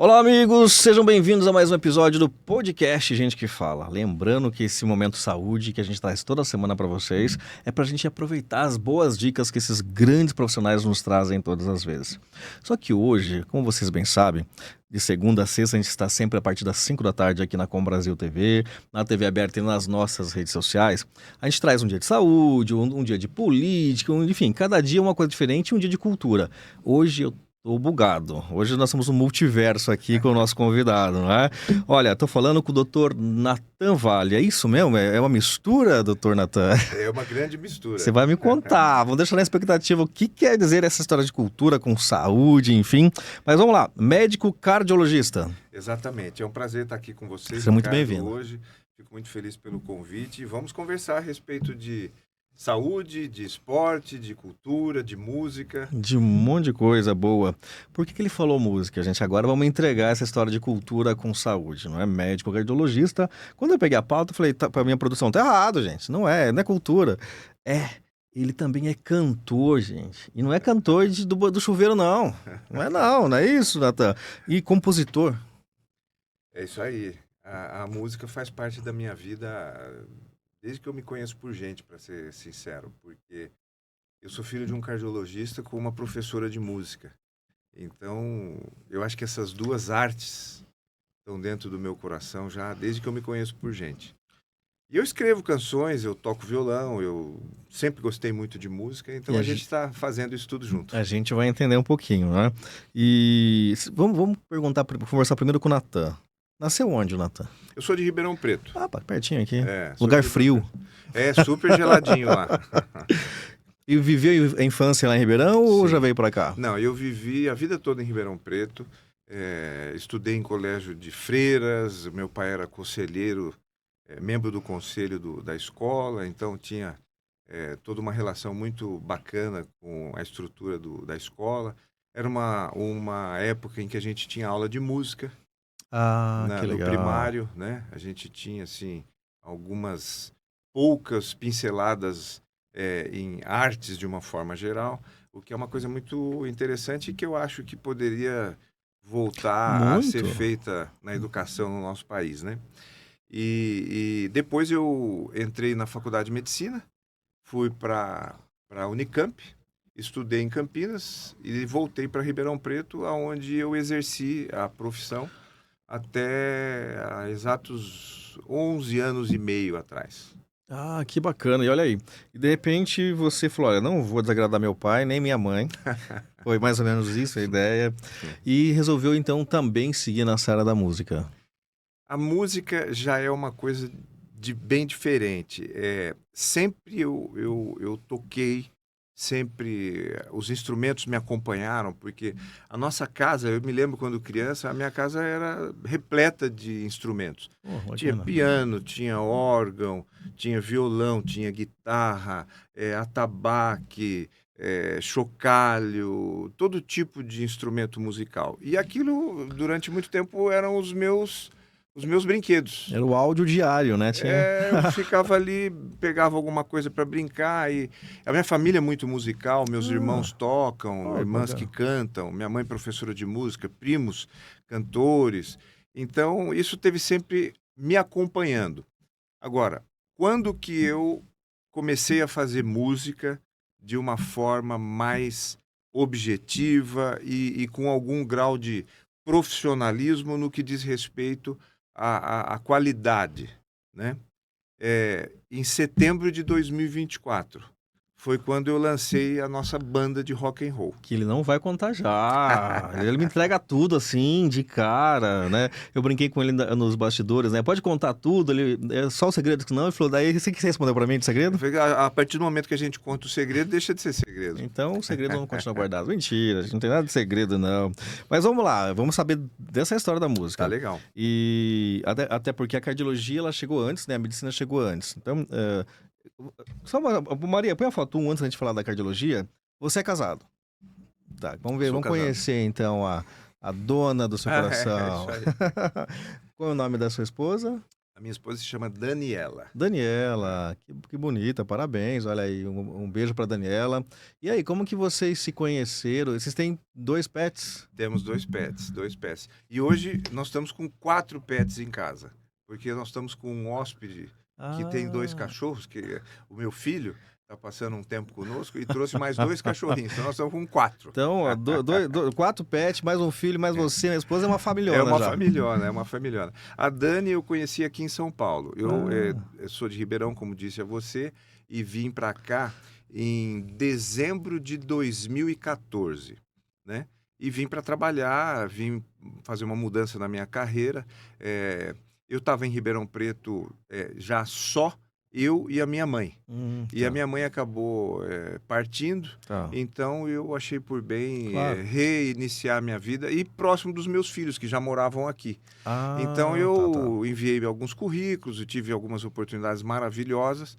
Olá, amigos, sejam bem-vindos a mais um episódio do podcast Gente que Fala. Lembrando que esse momento saúde que a gente traz toda semana para vocês é para a gente aproveitar as boas dicas que esses grandes profissionais nos trazem todas as vezes. Só que hoje, como vocês bem sabem, de segunda a sexta a gente está sempre a partir das 5 da tarde aqui na Com Brasil TV, na TV aberta e nas nossas redes sociais. A gente traz um dia de saúde, um dia de política, enfim, cada dia uma coisa diferente e um dia de cultura. Hoje eu tô bugado. Hoje nós somos um multiverso aqui com o nosso convidado, não é? Olha, tô falando com o Dr. Natan Vale. É isso mesmo? É uma mistura, Dr. Natan? É uma grande mistura. Você vai me contar. Vamos deixar na expectativa o que quer dizer essa história de cultura com saúde, enfim. Mas vamos lá. Médico cardiologista. Exatamente. É um prazer estar aqui com vocês. Seja muito bem-vindo. Hoje. Fico muito feliz pelo convite. E vamos conversar a respeito de saúde, de esporte, de cultura, de música. De um monte de coisa boa. Por que ele falou música, gente? Agora vamos entregar essa história de cultura com saúde, não é? Médico cardiologista. Quando eu peguei a pauta, eu falei, pra minha produção, tá errado, gente. Não é cultura. Ele também é cantor, gente. E não é cantor do chuveiro, não. Não é isso, Natan. E compositor. É isso aí. A música faz parte da minha vida desde que eu me conheço por gente, para ser sincero, porque eu sou filho de um cardiologista com uma professora de música. Então, eu acho que essas duas artes estão dentro do meu coração já desde que eu me conheço por gente. E eu escrevo canções, eu toco violão, eu sempre gostei muito de música, então a gente está fazendo isso tudo junto. A gente vai entender um pouquinho, né? E vamos conversar primeiro com o Natan. Nasceu onde, Natan? Eu sou de Ribeirão Preto. Pertinho aqui. Lugar frio. É, super geladinho lá. E viveu a infância lá em Ribeirão ou já veio para cá? Não, eu vivi a vida toda em Ribeirão Preto. Estudei em colégio de freiras, meu pai era conselheiro, membro do conselho da escola, então tinha toda uma relação muito bacana com a estrutura da escola. Era uma época em que a gente tinha aula de música. Que legal. No primário, né? A gente tinha, assim, algumas poucas pinceladas em artes de uma forma geral, o que é uma coisa muito interessante e que eu acho que poderia voltar a ser feita na educação no nosso país, né? E depois eu entrei na faculdade de medicina, fui para a Unicamp, estudei em Campinas e voltei para Ribeirão Preto, onde eu exerci a profissão até há exatos 11 anos e meio atrás. Que bacana. E olha aí, e de repente você falou, olha, não vou desagradar meu pai, nem minha mãe. Foi mais ou menos isso a ideia. E resolveu então também seguir nessa área da música. A música já é uma coisa bem diferente. Sempre eu toquei, sempre os instrumentos me acompanharam, porque a nossa casa, eu me lembro quando criança, a minha casa era repleta de instrumentos. Tinha piano, tinha órgão, tinha violão, tinha guitarra, atabaque, chocalho, todo tipo de instrumento musical. E aquilo, durante muito tempo, eram os meus brinquedos. Era o áudio diário, né? Eu ficava ali, pegava alguma coisa para brincar. E a minha família é muito musical, meus irmãos tocam, irmãs que cantam, minha mãe professora de música, primos cantores. Então, isso teve sempre me acompanhando. Agora, quando que eu comecei a fazer música de uma forma mais objetiva e com algum grau de profissionalismo no que diz respeito a qualidade, né? Em setembro de 2024 foi quando eu lancei a nossa banda de rock and roll. Que ele não vai contar já. Ele me entrega tudo assim, de cara, né? Eu brinquei com ele nos bastidores, né? Pode contar tudo, é só o segredo que não. Ele falou, daí você que respondeu pra mim de segredo? A partir do momento que a gente conta o segredo, deixa de ser segredo. Então o segredo não continua guardado. Mentira, a gente não tem nada de segredo, não. Mas vamos lá, vamos saber dessa história da música. Tá legal. E até porque a cardiologia, ela chegou antes, né? A medicina chegou antes. Então, Maria, põe a foto antes da gente falar da cardiologia. Você é ver, vamos casado. Conhecer então a dona do seu coração. Isso aí. Qual é o nome da sua esposa? A minha esposa se chama Daniela. Daniela, que bonita, parabéns, olha aí, um beijo para Daniela. E aí, como que vocês se conheceram? Vocês têm 2 pets? Temos 2 pets. E hoje nós estamos com 4 pets em casa, porque nós estamos com um hóspede que tem 2 Ah, cachorros, que o meu filho está passando um tempo conosco e trouxe mais 2 cachorrinhos, então nós estamos com 4. então, ó, 4 pets, mais um filho, mais você, minha esposa, é uma É familhona uma já. familhona, é uma familhona. A Dani eu conheci aqui em São Paulo. Ah, Eu sou de Ribeirão, como disse a você, e vim para cá em dezembro de 2014, né? E vim para trabalhar, vim fazer uma mudança na minha carreira. Eu estava em Ribeirão Preto já só eu e a minha mãe. E a tá, minha mãe acabou partindo, tá, então eu achei por bem claro. reiniciar minha vida e próximo dos meus filhos, que já moravam aqui. Então Ah, tá. eu enviei alguns currículos, eu tive algumas oportunidades maravilhosas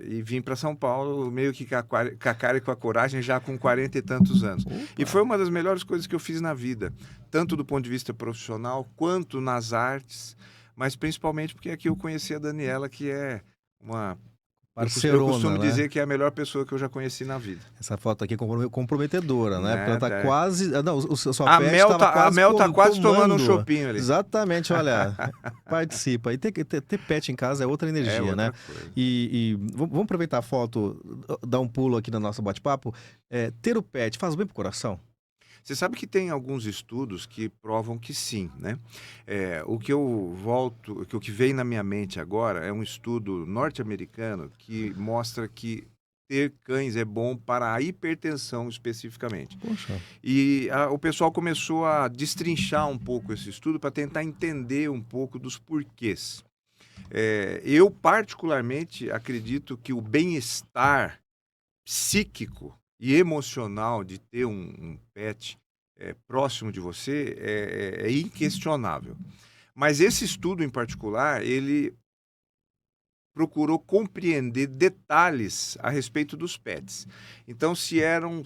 e vim para São Paulo meio que com a cara e com a coragem, já com 40 e tantos anos. E foi Opa, uma das melhores coisas que eu fiz na vida, tanto do ponto de vista profissional quanto nas artes, mas principalmente porque aqui eu conheci a Daniela, que é uma eu parceirona, costumo né? dizer que é a melhor pessoa que eu já conheci na vida. Essa foto aqui é comprometedora, né? Porque ela tá Nada. quase. Não, sua pet estava A quase Mel tá quase tomando um tomando. chopinho ali. Exatamente, olha. Participa. E ter pet em casa é outra É energia, né? outra coisa. E vamos aproveitar a foto, dar um pulo aqui no nosso bate-papo. Ter o pet faz bem pro coração? Você sabe que tem alguns estudos que provam que sim, né? O que vem na minha mente agora é um estudo norte-americano que mostra que ter cães é bom para a hipertensão especificamente. Poxa. E o pessoal começou a destrinchar um pouco esse estudo para tentar entender um pouco dos porquês. Eu, particularmente, acredito que o bem-estar psíquico e emocional de ter um pet próximo de você é inquestionável. Mas esse estudo em particular, ele procurou compreender detalhes a respeito dos pets. Então, se eram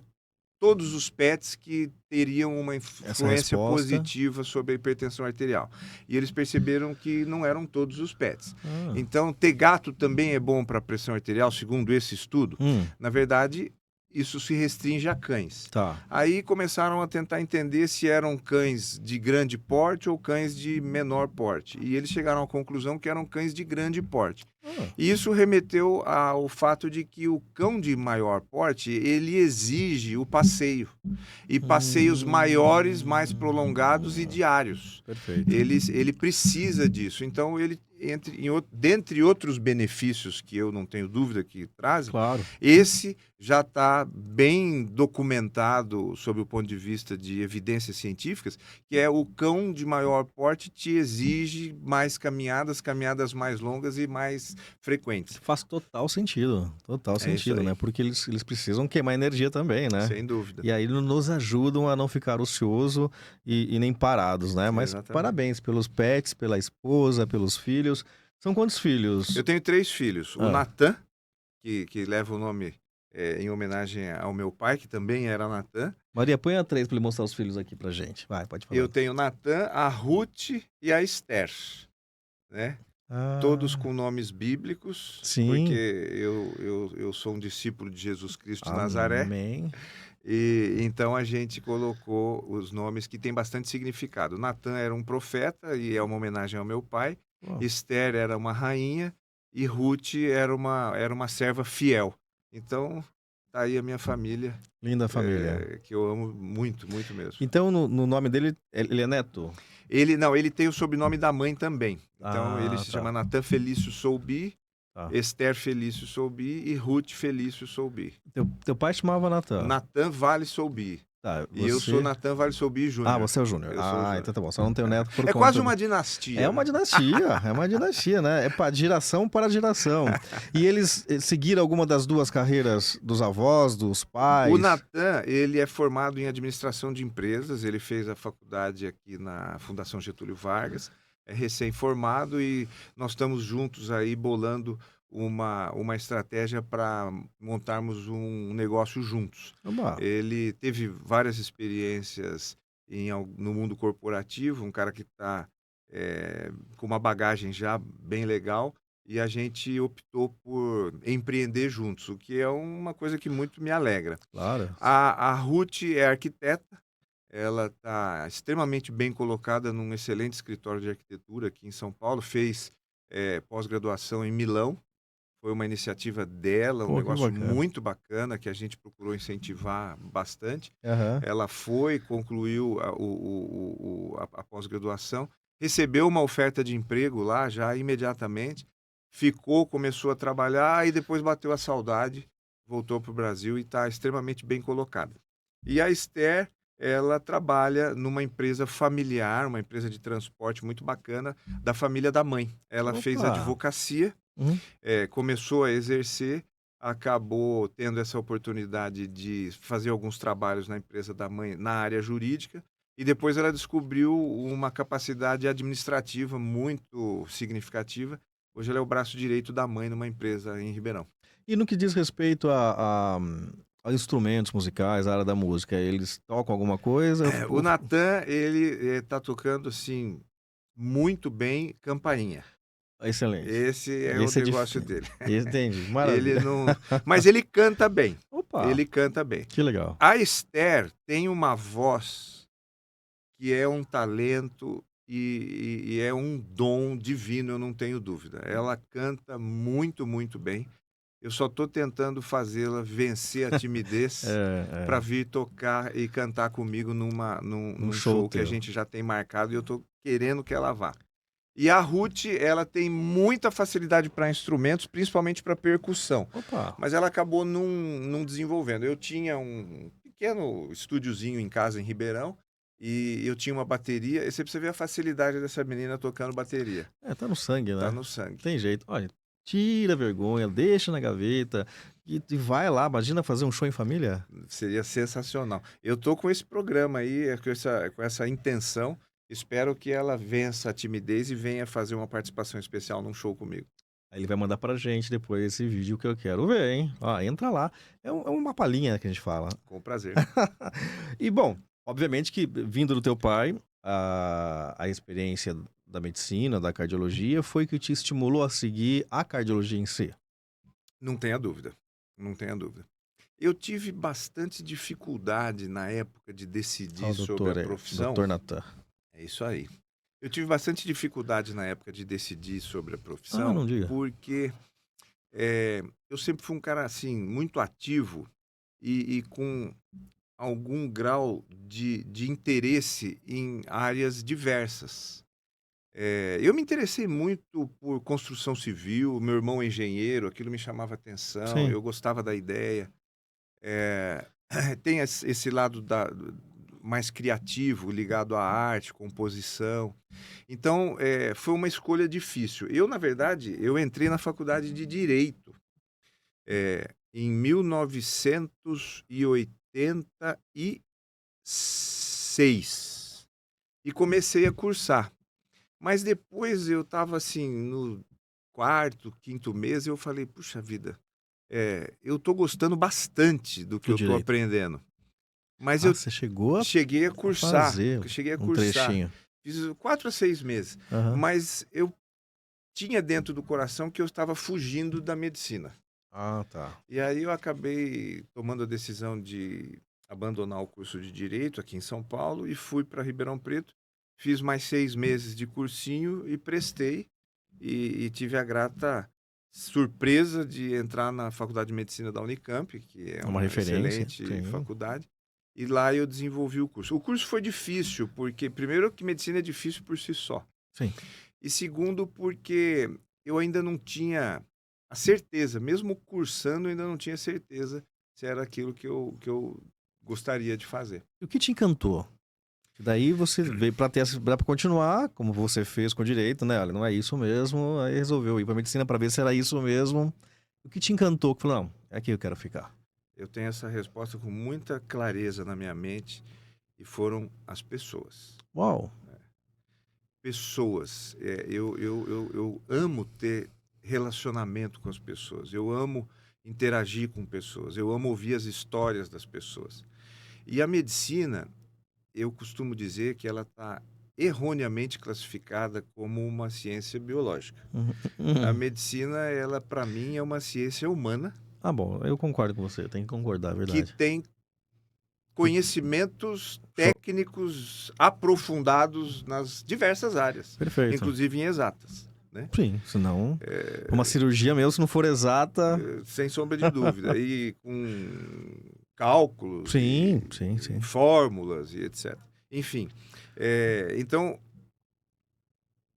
todos os pets que teriam uma Essa influência resposta. positiva sobre a hipertensão arterial. E eles perceberam que não eram todos os pets. Ah. Então, ter gato também é bom para a pressão arterial, segundo esse estudo. Na verdade, isso se restringe a cães. Tá. Aí começaram a tentar entender se eram cães de grande porte ou cães de menor porte. E eles chegaram à conclusão que eram cães de grande porte. Ah. E isso remeteu ao fato de que o cão de maior porte, ele exige o passeio. E passeios maiores, mais prolongados e diários. Perfeito. Ele precisa disso. Então, dentre outros benefícios que eu não tenho dúvida que trazem, Claro. esse já está bem documentado sob o ponto de vista de evidências científicas, que é o cão de maior porte te exige mais caminhadas mais longas e mais frequentes. Faz total sentido. Total É isso sentido, né? aí, Porque eles precisam queimar energia também, né? sem dúvida. E aí nos ajudam a não ficar ocioso e nem parados, né? Mas Exatamente. parabéns pelos pets, pela esposa, pelos filhos. São quantos filhos? Eu tenho 3 filhos. O Ah, Natan, que leva o nome em homenagem ao meu pai, que também era Natan. Maria, põe a 3 para ele mostrar os filhos aqui pra gente. Vai, pode falar. Eu tenho o Natan, a Ruth e a Esther, né? Todos Ah, com nomes bíblicos, porque sim. eu sou um discípulo de Jesus Cristo de Nazaré. Amém. E então a gente colocou os nomes que têm bastante significado. Natan era um profeta e é uma homenagem ao meu pai. Pô, Esther era uma rainha e Ruth era uma serva fiel. Então, tá aí a minha família, linda família. que eu amo muito, muito mesmo. Então, no nome dele, ele é Neto? Ele tem o sobrenome da mãe também. Então, ele Ah, se tá. chama Natan Felício Soubi, Tá. Esther Felício Soubi e Ruth Felício Soubi. Teu pai chamava Natan. Natan Vale Soubi. Tá, E eu sou Natan Vale Soubi Júnior. Ah, você é o Júnior. Eu sou o Júnior. Então tá bom. Só não tem o neto por É conta quase uma dinastia. É uma né? dinastia, né? É de geração para geração. E eles seguiram alguma das duas carreiras dos avós, dos pais? O Natan, ele é formado em administração de empresas, ele fez a faculdade aqui na Fundação Getúlio Vargas, é recém-formado e nós estamos juntos aí bolando uma estratégia para montarmos um negócio juntos. Oba. Ele teve várias experiências no mundo corporativo, um cara que está com uma bagagem já bem legal, e a gente optou por empreender juntos, o que é uma coisa que muito me alegra. Claro. A Ruth é arquiteta, ela está extremamente bem colocada num excelente escritório de arquitetura aqui em São Paulo, fez pós-graduação em Milão, foi uma iniciativa dela, um Pô, que negócio bacana. muito bacana que a gente procurou incentivar bastante. Aham. Ela foi, concluiu a pós-graduação, recebeu uma oferta de emprego lá já imediatamente, ficou, começou a trabalhar e depois bateu a saudade, voltou para o Brasil e está extremamente bem colocada. E a Esther, ela trabalha numa empresa familiar, uma empresa de transporte muito bacana, da família da mãe. Ela fez Opa! advocacia, Uhum. começou a exercer, acabou tendo essa oportunidade de fazer alguns trabalhos na empresa da mãe, na área jurídica, e depois ela descobriu uma capacidade administrativa muito significativa. Hoje ela é o braço direito da mãe numa empresa em Ribeirão. E no que diz respeito a instrumentos musicais, a área da música, eles tocam alguma coisa? O Natan, ele está tocando assim muito bem campainha. Excelente. Esse é o Esse é negócio difícil. dele. Entendi, Ele maravilha. não, mas ele canta bem. Opa, Ele canta bem. que legal. A Esther tem uma voz que é um talento e é um dom divino, eu não tenho dúvida. Ela canta muito, muito bem. Eu só estou tentando fazê-la vencer a timidez para É, vir tocar e cantar comigo um num show show que a teu. gente já tem marcado e eu estou querendo que ela vá. E a Ruth, ela tem muita facilidade para instrumentos, principalmente para percussão, Opa, mas ela acabou não desenvolvendo. Eu tinha um pequeno estúdiozinho em casa, em Ribeirão, e eu tinha uma bateria. E você precisa ver a facilidade dessa menina tocando bateria. tá no sangue, Tá né? no sangue. Tem jeito. Olha, tira a vergonha, deixa na gaveta e vai lá. Imagina fazer um show em família. Seria sensacional. Eu tô com esse programa aí, com essa intenção. Espero que ela vença a timidez e venha fazer uma participação especial num show comigo. Aí ele vai mandar pra gente depois esse vídeo que eu quero ver, hein? Ó, entra lá. É uma palhinha que a gente fala. Com prazer. E bom, obviamente que vindo do teu pai, a experiência da medicina, da cardiologia, foi que te estimulou a seguir a cardiologia em si. Não tenha dúvida. Não tenha dúvida. Eu tive bastante dificuldade na época de Ó, decidir o sobre a doutor, profissão. doutor Natan. É isso aí. Eu tive bastante dificuldade na época de decidir sobre a Ah, profissão, não diga. porque eu sempre fui um cara assim, muito ativo e com algum grau de interesse em áreas diversas. Eu me interessei muito por construção civil, meu irmão é engenheiro, aquilo me chamava atenção, Sim. eu gostava da ideia. Eh, tem esse lado mais criativo, ligado à arte, composição. Então, foi uma escolha difícil. Eu, na verdade, eu entrei na faculdade de Direito, em 1986 e comecei a cursar. Mas depois eu estava assim, no quarto, quinto mês, eu falei: "Puxa vida, eu estou gostando bastante do que Do eu estou direito. aprendendo". Mas Ah, eu você chegou cheguei a a cursar, fazer eu cheguei a um cursar. trechinho. Fiz 4 a 6 meses, Aham. mas eu tinha dentro do coração que eu estava fugindo da medicina. Ah, tá. E aí eu acabei tomando a decisão de abandonar o curso de Direito aqui em São Paulo e fui para Ribeirão Preto. Fiz mais 6 meses de cursinho e prestei, e tive a grata surpresa de entrar na Faculdade de Medicina da Unicamp, que é É uma uma referência. excelente Sim. faculdade, e lá eu desenvolvi o curso. O curso foi difícil, porque primeiro que medicina é difícil por si só. Sim. E segundo, porque eu ainda não tinha a certeza, mesmo cursando, eu ainda não tinha certeza se era aquilo que eu gostaria de fazer. E o que te encantou? Daí você veio pra continuar, como você fez com direito, né? Olha, não é isso mesmo. Aí resolveu ir pra medicina pra ver se era isso mesmo. O que te encantou? Que falou, não, é aqui que eu quero ficar. Eu tenho essa resposta com muita clareza na minha mente e foram as pessoas. Uau. Pessoas. Eu amo ter relacionamento com as pessoas. Eu amo interagir com pessoas. Eu amo ouvir as histórias das pessoas. E a medicina, eu costumo dizer que ela está erroneamente classificada como uma ciência biológica. A medicina, ela para mim é uma ciência humana Ah, bom, eu concordo com você, tem que concordar, é que verdade. tem conhecimentos Show. técnicos aprofundados nas diversas áreas, Perfeito. inclusive em exatas, né? Sim, senão, uma cirurgia mesmo, se não for exata, Sem sombra de dúvida. E com cálculos sim, e sim, sim. fórmulas e etc. Enfim, então,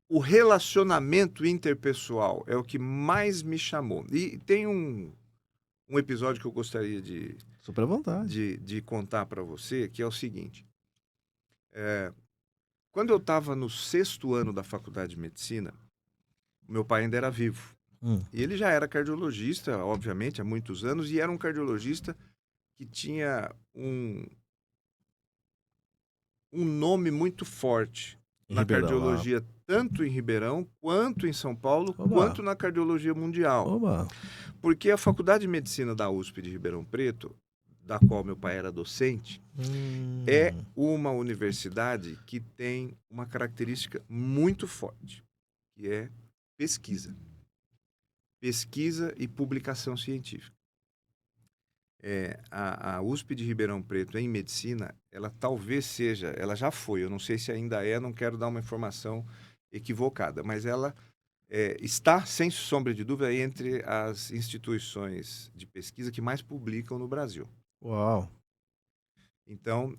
o relacionamento interpessoal é o que mais me chamou. E tem um episódio que eu gostaria Super à vontade. de contar para você, que é o seguinte. Quando eu estava no 6º ano da faculdade de medicina, meu pai ainda era vivo. Hum, E ele já era cardiologista, obviamente, há muitos anos, e era um cardiologista que tinha um nome muito forte em na Ribeirão lá. cardiologia, tanto em Ribeirão, quanto em São Paulo, Oba, quanto na cardiologia mundial. oba. Porque a Faculdade de Medicina da USP de Ribeirão Preto, da qual meu pai era docente, é Hum, uma universidade que tem uma característica muito forte, que é pesquisa. Pesquisa e publicação científica. A USP de Ribeirão Preto, em medicina, ela talvez seja, ela já foi, eu não sei se ainda é, não quero dar uma informação equivocada, mas ela está, sem sombra de dúvida, entre as instituições de pesquisa que mais publicam no Brasil. uau. Então,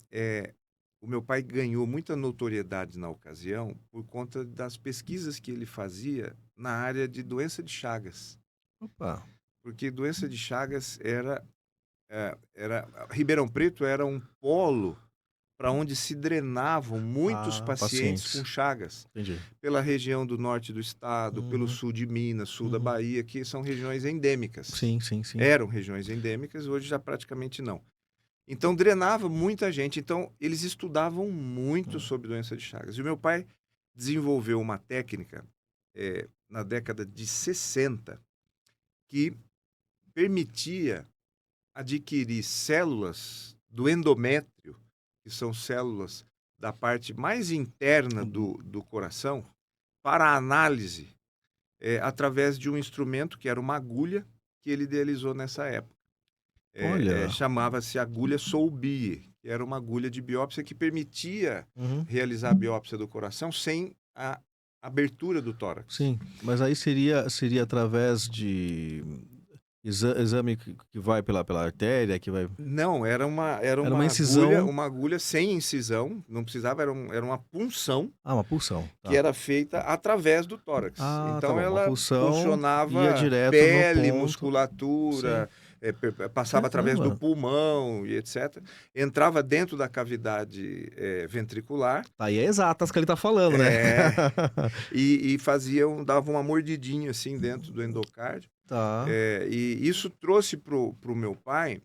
o meu pai ganhou muita notoriedade na ocasião por conta das pesquisas que ele fazia na área de doença de Chagas. Opa. Porque doença de Chagas Ribeirão Preto era um polo para onde se drenavam muitos Ah, pacientes com pacientes. chagas, Entendi. pela região do norte do estado, pelo Uhum, sul de Minas, sul da uhum. Bahia, que são regiões endêmicas. Sim, sim, sim. Eram regiões endêmicas, hoje já praticamente não. Então drenava muita gente. Então eles estudavam muito sobre doença de Chagas. E o meu pai desenvolveu uma técnica na década de 60 que permitia adquirir células do endométrio, que são células da parte mais interna do coração, para análise, através de um instrumento que era uma agulha que ele idealizou nessa época. Olha. Chamava-se agulha Soulbie, que era uma agulha de biópsia que permitia Uhum. realizar a biópsia do coração sem a abertura do tórax. Sim, mas aí seria através de exame que vai pela artéria, que vai. Não, era Era uma incisão. uma agulha sem incisão, não precisava, era uma punção Ah, uma pulsão, que tá. era feita através do tórax. Ah, tá Então bom, uma ela pulsão ia funcionava direto no pele, ponto. Sim. musculatura, passava através do Caramba. pulmão e etc. Entrava dentro da cavidade ventricular, Tá aí é exatas que ele tá falando, né. é, e dava uma mordidinha assim dentro do endocárdio. Tá. E isso trouxe pro meu pai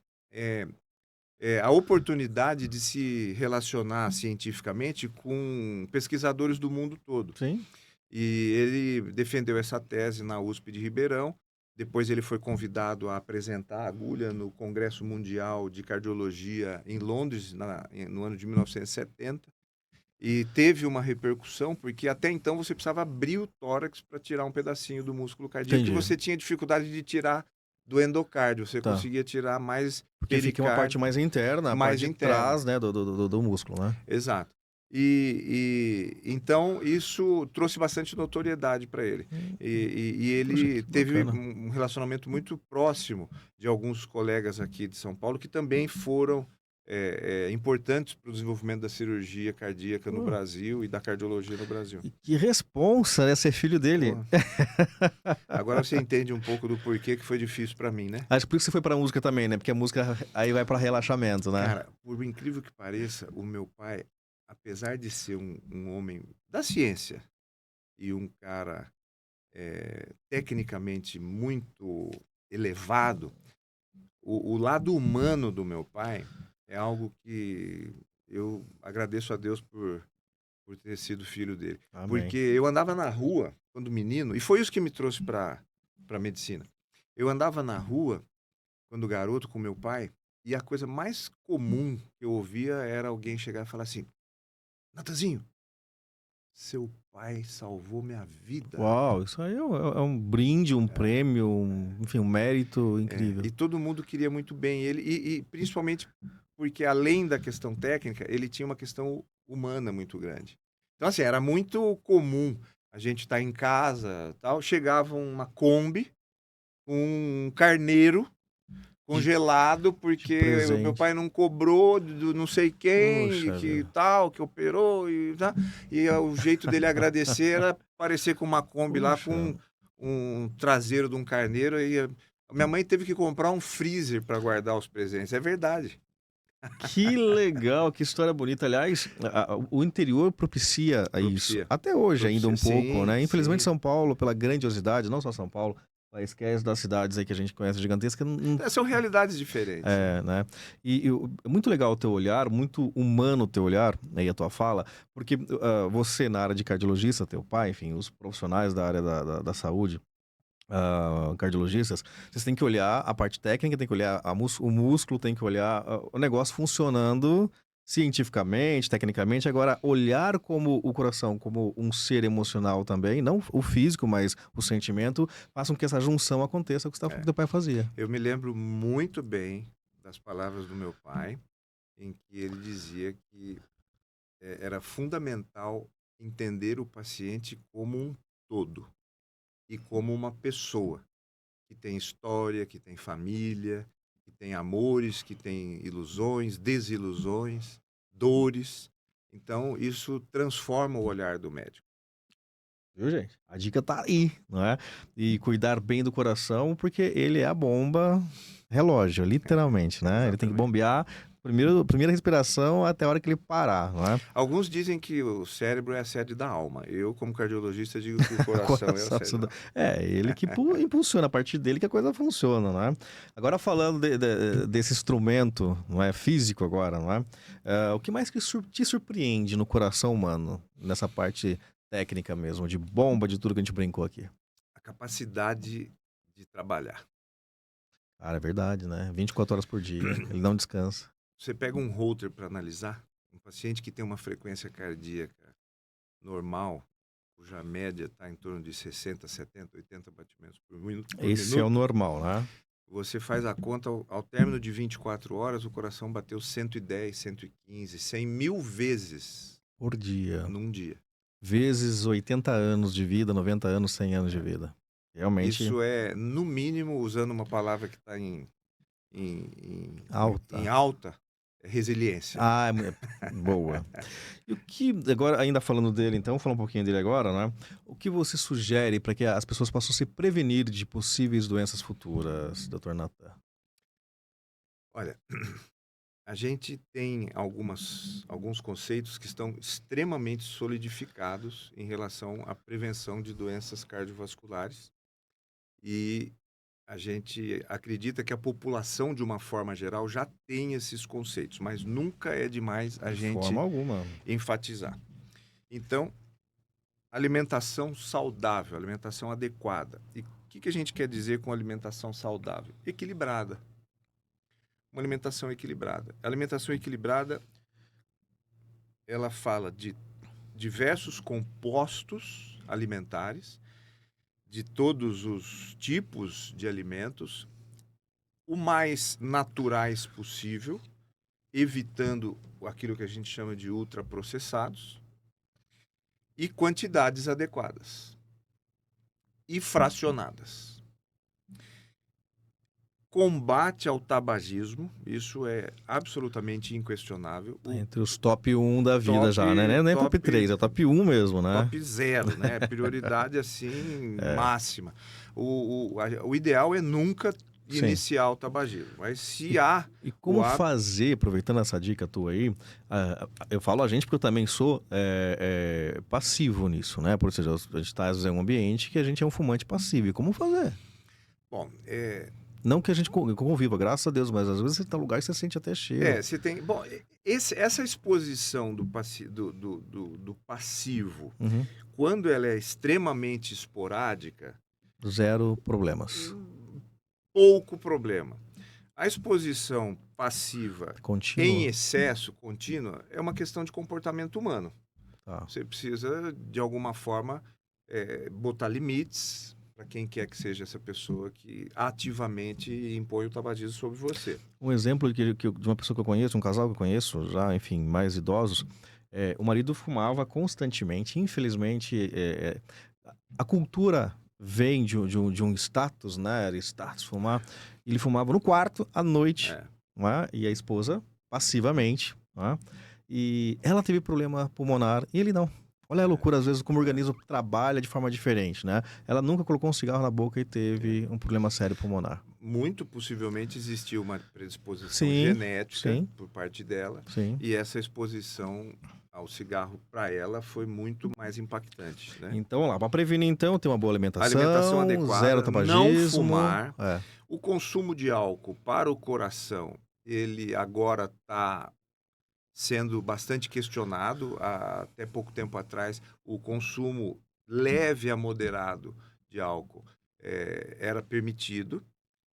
a oportunidade de se relacionar cientificamente com pesquisadores do mundo todo. Sim. E ele defendeu essa tese na USP de Ribeirão. Depois ele foi convidado a apresentar a agulha no Congresso Mundial de Cardiologia em Londres, no ano de 1970. E teve uma repercussão, porque até então você precisava abrir o tórax para tirar um pedacinho do músculo cardíaco, e Entendi. você tinha dificuldade de tirar do endocárdio. Você Tá. conseguia tirar mais Porque fica uma parte pericárdio, mais interna, a mais parte de interna. trás, né, do músculo, né. Exato. Então isso trouxe bastante notoriedade para ele. E Poxa, ele que teve bacana. um relacionamento muito próximo de alguns colegas aqui de São Paulo que também foram importantes para o desenvolvimento da cirurgia cardíaca no Pô, Brasil e da cardiologia no Brasil. e que responsa, né, ser filho dele. Pô, agora você entende um pouco do porquê que foi difícil para mim, né? Acho que por isso que você foi pra música também, né, porque a música aí vai pra relaxamento, né. Cara, por incrível que pareça, o meu pai, apesar de ser um homem da ciência e um cara tecnicamente muito elevado, o lado humano do meu pai é algo que eu agradeço a Deus por ter sido filho dele. Amém. Porque eu andava na rua quando menino, e foi isso que me trouxe para medicina. Eu andava na rua quando garoto com meu pai, e a coisa mais comum que eu ouvia era alguém chegar e falar assim: Natanzinho, seu pai salvou minha vida. Uau, isso aí é um brinde, um prêmio, enfim, um mérito incrível. E todo mundo queria muito bem ele, e principalmente porque, além da questão técnica, ele tinha uma questão humana muito grande. Então, assim, era muito comum a gente estar em casa, tal, chegava uma Kombi, um carneiro congelado, porque o meu presente. pai não cobrou do não sei quem, Puxa que vida. tal, que operou, e o jeito dele agradecer era aparecer com uma Kombi lá Puxa. com um traseiro de um carneiro, e a minha mãe teve que comprar um freezer para guardar os presentes. É verdade. Que legal, que história bonita. Aliás, o interior propicia a isso. Propicia. Até hoje ainda um Propicia. pouco, né? Sim, Infelizmente sim. São Paulo, pela grandiosidade, não só São Paulo, mas esquece das cidades aí que a gente conhece gigantescas, São realidades diferentes, né? né? É muito legal o teu olhar, muito humano o teu olhar, aí a tua fala, porque você na área de cardiologista, teu pai, enfim, os profissionais da área da saúde, cardiologistas, vocês têm que olhar a parte técnica, tem que olhar o músculo, tem que olhar o negócio funcionando cientificamente, tecnicamente. Agora, olhar como o coração, como um ser emocional também, não o físico, mas o sentimento, faz com que essa junção aconteça, que o teu pai fazia. Eu me lembro muito bem das palavras do meu pai, em que ele dizia que era fundamental entender o paciente como um todo e como uma pessoa que tem história, que tem família, que tem amores, que tem ilusões, desilusões, dores. Então, isso transforma o olhar do médico. Viu, gente? A dica tá aí, não é? E cuidar bem do coração, porque ele é a bomba relógio, literalmente, né? Ele tem que Exatamente. bombear primeira respiração até a hora que ele parar, não é? Alguns dizem que o cérebro é a sede da alma. Eu, como cardiologista, digo que o coração é a Coração, sede da alma. ele que impulsiona, a partir dele que a coisa funciona, não é? Agora falando desse instrumento, não é? Físico agora, não é? O que mais que te surpreende no coração humano, nessa parte técnica mesmo, de bomba, de tudo que a gente brincou aqui? A capacidade de trabalhar. Cara, é verdade, né? 24 horas por dia, ele não descansa. Você pega um holter para analisar, um paciente que tem uma frequência cardíaca normal, cuja média está em torno de 60, 70, 80 batimentos por minuto, Esse é o normal, né? você faz a conta, ao término de 24 horas, o coração bateu 110, 115, 100 mil vezes Por dia. num dia. Vezes 80 anos de vida, 90 anos, 100 anos de vida. Realmente Isso é, no mínimo, usando uma palavra que está alta. em alta, é resiliência. Ah, boa. E o que, agora, ainda falando dele, então, falar um pouquinho dele agora, né? O que você sugere para que as pessoas possam se prevenir de possíveis doenças futuras, Dr. Natan? Olha, a gente tem alguns conceitos que estão extremamente solidificados em relação à prevenção de doenças cardiovasculares, e a gente acredita que a população, de uma forma geral, já tem esses conceitos, mas nunca é demais a De gente forma alguma. enfatizar. Então, alimentação saudável, alimentação adequada. E o que a gente quer dizer com alimentação saudável? Equilibrada. Uma alimentação equilibrada. A alimentação equilibrada, ela fala de diversos compostos alimentares, de todos os tipos de alimentos, o mais naturais possível, evitando aquilo que a gente chama de ultraprocessados, e quantidades adequadas e fracionadas. Combate ao tabagismo, isso é absolutamente inquestionável. Entre os top 1 da vida já, né? Nem top 3, é top 1 mesmo, né? Top 0, né? Prioridade, assim, máxima. O ideal é nunca iniciar o tabagismo, mas se há... E como fazer, aproveitando essa dica tua aí, eu falo a gente porque eu também sou passivo nisso, né? Por seja, a gente está em um ambiente que a gente é um fumante passivo. E como fazer? Bom, não que a gente conviva, graças a Deus, mas às vezes você está em lugar e você sente até cheiro. Você tem... Bom, essa exposição do passivo, quando ela é extremamente esporádica... Zero problemas. Pouco problema. A exposição passiva contínua, em excesso, contínua, é uma questão de comportamento humano. Tá. Você precisa, de alguma forma, botar limites para quem quer que seja essa pessoa que ativamente impõe o tabagismo sobre você. Um exemplo de uma pessoa que eu conheço, um casal que eu conheço, já, enfim, mais idosos, o marido fumava constantemente. Infelizmente, a cultura vem de um status, né? Era status fumar. Ele fumava no quarto, à noite, É. não é? E a esposa, passivamente, não é? E ela teve problema pulmonar e ele não. Olha a loucura, às vezes, como o organismo trabalha de forma diferente, né? Ela nunca colocou um cigarro na boca e teve um problema sério pulmonar. Muito possivelmente existiu uma predisposição Sim, genética sim, por parte dela, sim. e essa exposição ao cigarro para ela foi muito mais impactante, né? Então, vamos lá, para prevenir, então, ter uma boa Alimentação alimentação, zero adequada, não tabagismo. fumar. O consumo de álcool para o coração, ele agora está sendo bastante questionado. Até pouco tempo atrás, o consumo leve a moderado de álcool era permitido.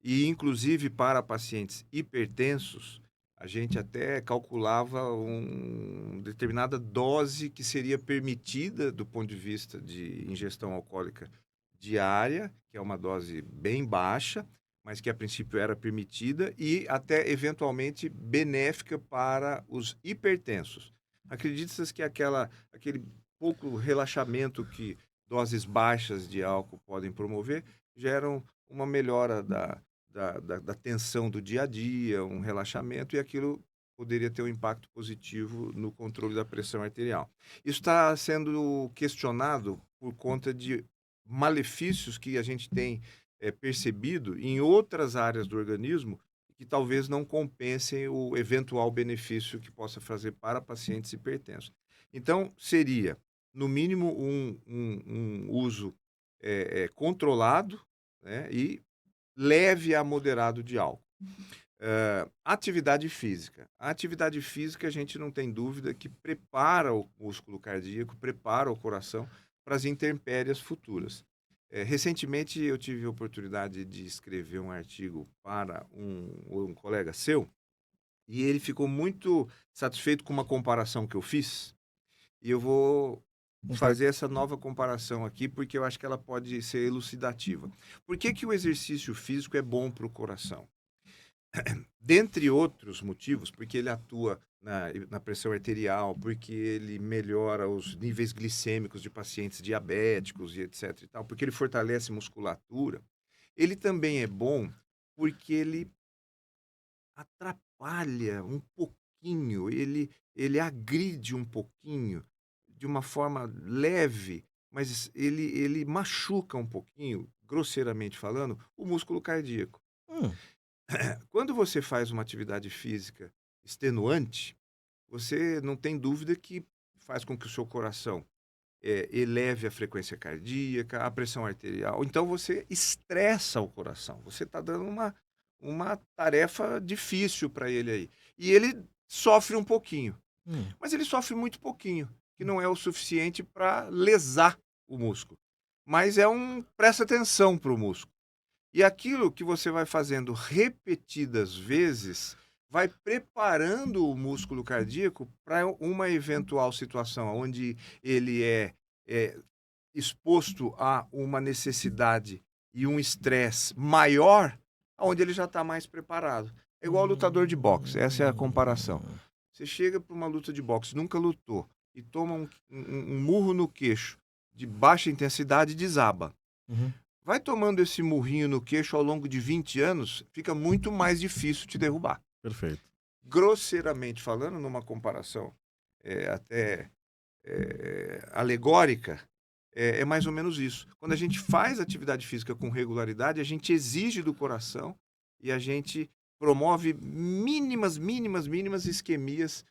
E, inclusive, para pacientes hipertensos, a gente até calculava uma determinada dose que seria permitida do ponto de vista de ingestão alcoólica diária, que é uma dose bem baixa, mas que a princípio era permitida e até eventualmente benéfica para os hipertensos. Acredita-se que aquele pouco relaxamento que doses baixas de álcool podem promover geram uma melhora da tensão do dia a dia, um relaxamento, e aquilo poderia ter um impacto positivo no controle da pressão arterial. Isso está sendo questionado por conta de malefícios que a gente tem percebido em outras áreas do organismo que talvez não compensem o eventual benefício que possa fazer para pacientes hipertensos. Então, seria, no mínimo, um uso controlado, né, e leve a moderado de álcool. Atividade física. A atividade física, a gente não tem dúvida que prepara o músculo cardíaco, prepara o coração para as intempéries futuras. Recentemente, eu tive a oportunidade de escrever um artigo para um colega seu, e ele ficou muito satisfeito com uma comparação que eu fiz, e eu vou fazer essa nova comparação aqui, porque eu acho que ela pode ser elucidativa. Por que o exercício físico é bom para o coração? Dentre outros motivos, porque ele atua na pressão arterial, porque ele melhora os níveis glicêmicos de pacientes diabéticos e etc e tal, porque ele fortalece musculatura. Ele também é bom porque ele atrapalha um pouquinho, ele agride um pouquinho, de uma forma leve, mas ele machuca um pouquinho, grosseiramente falando, o músculo cardíaco. Hum, Quando você faz uma atividade física extenuante, você não tem dúvida que faz com que o seu coração eleve a frequência cardíaca, a pressão arterial. Então você estressa o coração. Você está dando uma tarefa difícil para ele aí. E ele sofre um pouquinho. hum. Mas ele sofre muito pouquinho, que não é o suficiente para lesar o músculo. Mas presta atenção para o músculo. E aquilo que você vai fazendo repetidas vezes vai preparando o músculo cardíaco para uma eventual situação onde ele é exposto a uma necessidade e um estresse maior, onde ele já está mais preparado. É igual ao lutador de boxe, essa é a comparação. Você chega para uma luta de boxe, nunca lutou, e toma um murro no queixo de baixa intensidade e desaba. Uhum. Vai tomando esse murrinho no queixo ao longo de 20 anos, fica muito mais difícil te derrubar. Perfeito. Grosseiramente falando, numa comparação até alegórica, é mais ou menos isso. Quando a gente faz atividade física com regularidade, a gente exige do coração e a gente promove mínimas isquemias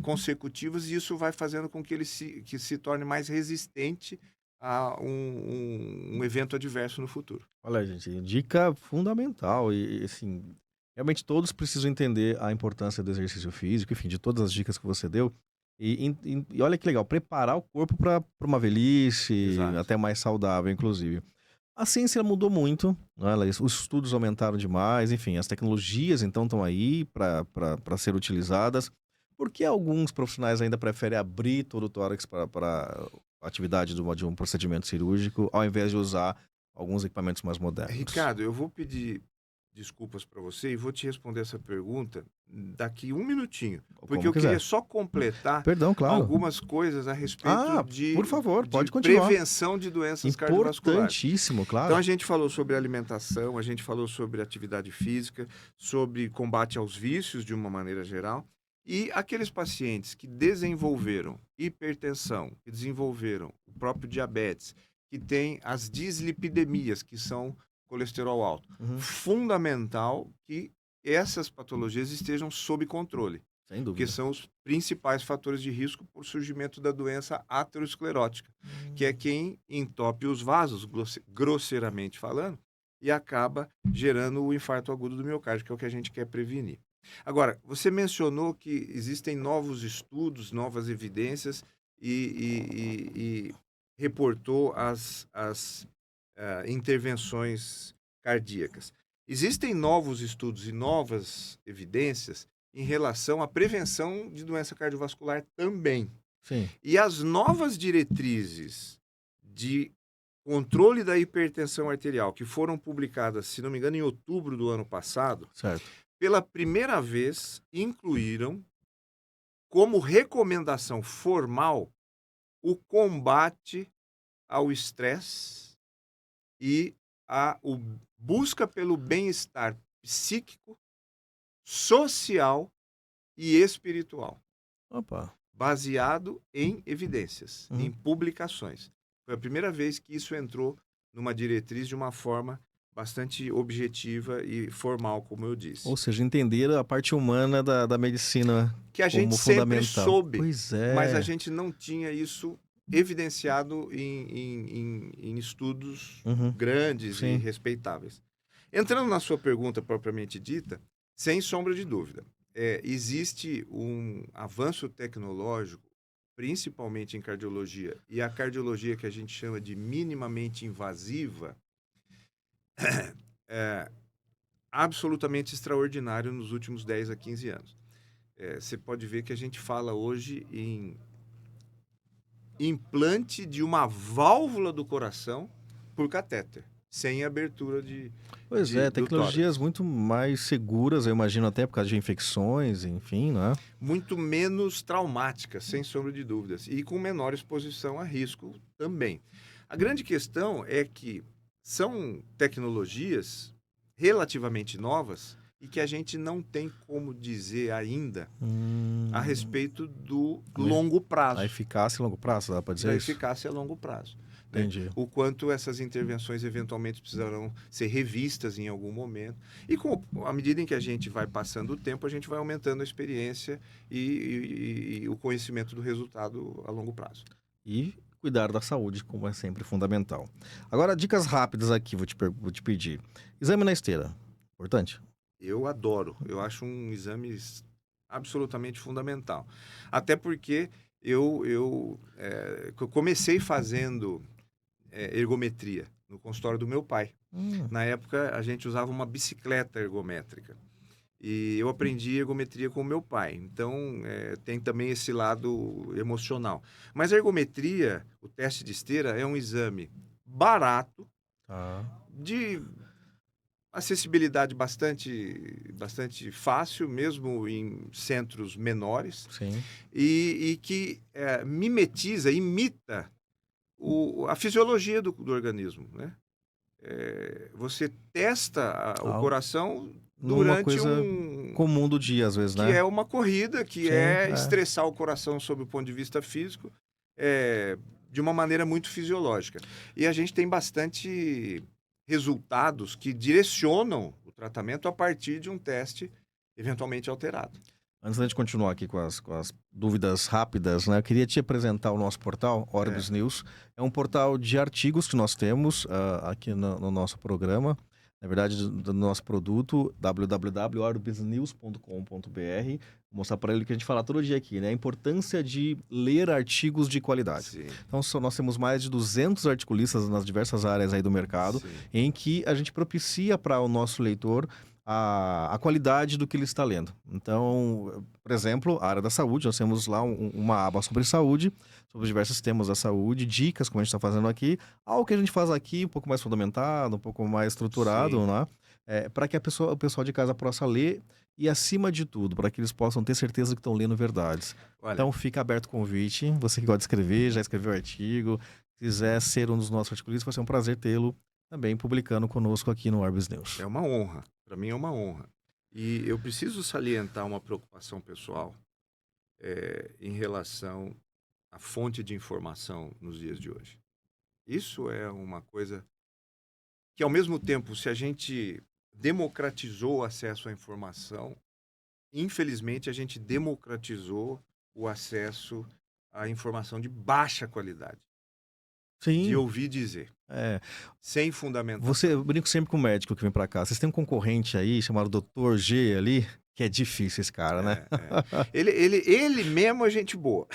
consecutivas, e isso vai fazendo com que ele se torne mais resistente a um evento adverso no futuro. Olha, gente, dica fundamental assim, realmente todos precisam entender a importância do exercício físico, enfim, de todas as dicas que você deu. E olha que legal, preparar o corpo para uma velhice, Exato. até mais saudável, inclusive. A ciência mudou muito, né? Os estudos aumentaram demais, enfim, as tecnologias então estão aí para ser utilizadas. Por que alguns profissionais ainda preferem abrir todo o tórax para a atividade de um procedimento cirúrgico, ao invés de usar alguns equipamentos mais modernos? Ricardo, eu vou pedir desculpas para você e vou te responder essa pergunta daqui um minutinho, porque Como eu queria quiser. só completar Perdão, claro. algumas coisas a respeito Por favor, de pode continuar. prevenção de doenças cardiovasculares. Importantíssimo, Então claro. a gente falou sobre alimentação, a gente falou sobre atividade física, sobre combate aos vícios de uma maneira geral. E aqueles pacientes que desenvolveram hipertensão, que desenvolveram o próprio diabetes, que têm as dislipidemias, que são colesterol alto. Uhum. Fundamental que essas patologias estejam sob controle, Sem porque dúvida. são os principais fatores de risco para o surgimento da doença aterosclerótica, que é quem entope os vasos, grosseiramente falando, e acaba gerando o infarto agudo do miocárdio, que é o que a gente quer prevenir. Agora, você mencionou que existem novos estudos, novas evidências e reportou as intervenções cardíacas. Existem novos estudos e novas evidências em relação à prevenção de doença cardiovascular também. Sim. E as novas diretrizes de controle da hipertensão arterial, que foram publicadas, se não me engano, em outubro do ano passado, Certo. pela primeira vez incluíram como recomendação formal o combate ao estresse e a busca pelo bem-estar psíquico, social e espiritual, Opa. baseado em evidências, Uhum. em publicações. Foi a primeira vez que isso entrou numa diretriz de uma forma bastante objetiva e formal, como eu disse. Ou seja, entender a parte humana da medicina Que a gente como sempre fundamental. soube, Pois é. mas a gente não tinha isso evidenciado em estudos Uhum. grandes Sim. e respeitáveis. Entrando na sua pergunta propriamente dita, sem sombra de dúvida, existe um avanço tecnológico, principalmente em cardiologia, e a cardiologia que a gente chama de minimamente invasiva, absolutamente extraordinário nos últimos 10 a 15 anos. Você pode ver que a gente fala hoje em implante de uma válvula do coração por catéter, sem abertura Pois é, do tecnologias tórax. muito mais seguras, eu imagino, até por causa de infecções, enfim, não é? Muito menos traumática, sem sombra de dúvidas, e com menor exposição a risco também. A grande questão é que são tecnologias relativamente novas e que a gente não tem como dizer ainda a respeito do longo prazo. A eficácia a longo prazo, dá para dizer Da isso? eficácia a longo prazo. Né? Entendi. O quanto essas intervenções eventualmente precisarão ser revistas em algum momento. E à medida em que a gente vai passando o tempo, a gente vai aumentando a experiência e o conhecimento do resultado a longo prazo. E cuidar da saúde, como é sempre fundamental. Agora, dicas rápidas aqui, vou te pedir. Exame na esteira, importante? Eu adoro. Eu acho um exame absolutamente fundamental. Até porque eu comecei fazendo ergometria no consultório do meu pai. Na época, a gente usava uma bicicleta ergométrica. E eu aprendi ergometria com o meu pai. Então, tem também esse lado emocional. Mas a ergometria, o teste de esteira, é um exame barato, de acessibilidade bastante fácil, mesmo em centros menores. Sim. E que imita a fisiologia do organismo, né? Você testa o coração durante comum do dia, às vezes, né? Que é uma corrida, que Sim, estressar o coração sob o ponto de vista físico, de uma maneira muito fisiológica. E a gente tem bastante resultados que direcionam o tratamento a partir de um teste eventualmente alterado. Antes da gente continuar aqui com as dúvidas rápidas, né? Eu queria te apresentar o nosso portal, Orbis News. É um portal de artigos que nós temos aqui no nosso programa. Na verdade, do nosso produto, www.orbisnews.com.br. Vou mostrar para ele o que a gente fala todo dia aqui, né? A importância de ler artigos de qualidade. Sim. Então, nós temos mais de 200 articulistas nas diversas áreas aí do mercado, Sim. em que a gente propicia para o nosso leitor a qualidade do que ele está lendo. Então, por exemplo, a área da saúde, nós temos lá uma aba sobre saúde, sobre diversos temas da saúde, dicas, como a gente está fazendo aqui, algo que a gente faz aqui um pouco mais fundamentado, um pouco mais estruturado, Sim. né? Para que o pessoal de casa possa ler e, acima de tudo, para que eles possam ter certeza que estão lendo verdades. Olha, Então, fica aberto o convite. Você que gosta de escrever, já escreveu artigo, quiser ser um dos nossos articulistas, vai ser um prazer tê-lo também publicando conosco aqui no Orbis News. é uma honra. Para mim é uma honra. E eu preciso salientar uma preocupação pessoal em relação à fonte de informação nos dias de hoje. Isso é uma coisa que, ao mesmo tempo, se a gente democratizou o acesso à informação, infelizmente a gente democratizou o acesso à informação de baixa qualidade, de Sim, ouvir dizer, é. sem fundamentação. Eu brinco sempre com o médico que vem pra cá. Vocês têm um concorrente aí chamado Dr. G ali, que é difícil esse cara, né? Ele mesmo é gente boa.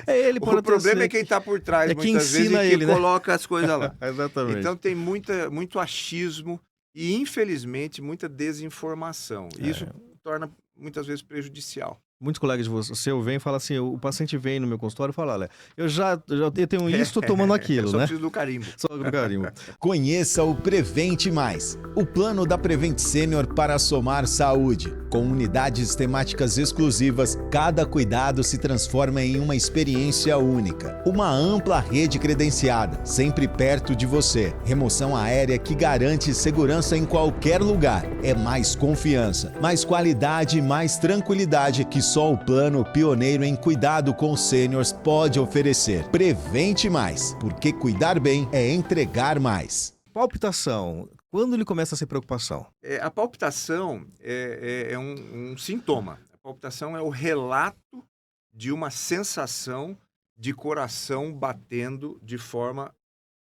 É ele, O pode até problema ser é quem está por trás, é quem muitas vezes, ensina e que ele, né? coloca as coisas lá. Exatamente. Então tem muito achismo e, infelizmente, muita desinformação. E isso torna muitas vezes prejudicial. Muitos colegas de você vêm e falam assim, o paciente vem no meu consultório e fala, olha, eu tenho isso, estou tomando Eu aquilo, só né? preciso do carimbo. Só do carimbo. Conheça o Prevente Mais, o plano da Prevent Senior para somar saúde. Com unidades temáticas exclusivas, cada cuidado se transforma em uma experiência única. Uma ampla rede credenciada, sempre perto de você. Remoção aérea que garante segurança em qualquer lugar. É mais confiança, mais qualidade e mais tranquilidade que só o plano pioneiro em cuidado com sêniors pode oferecer. Prevente Mais, porque cuidar bem é entregar mais. Palpitação. Quando ele começa a ser preocupação? A palpitação é um sintoma. A palpitação é o relato de uma sensação de coração batendo de forma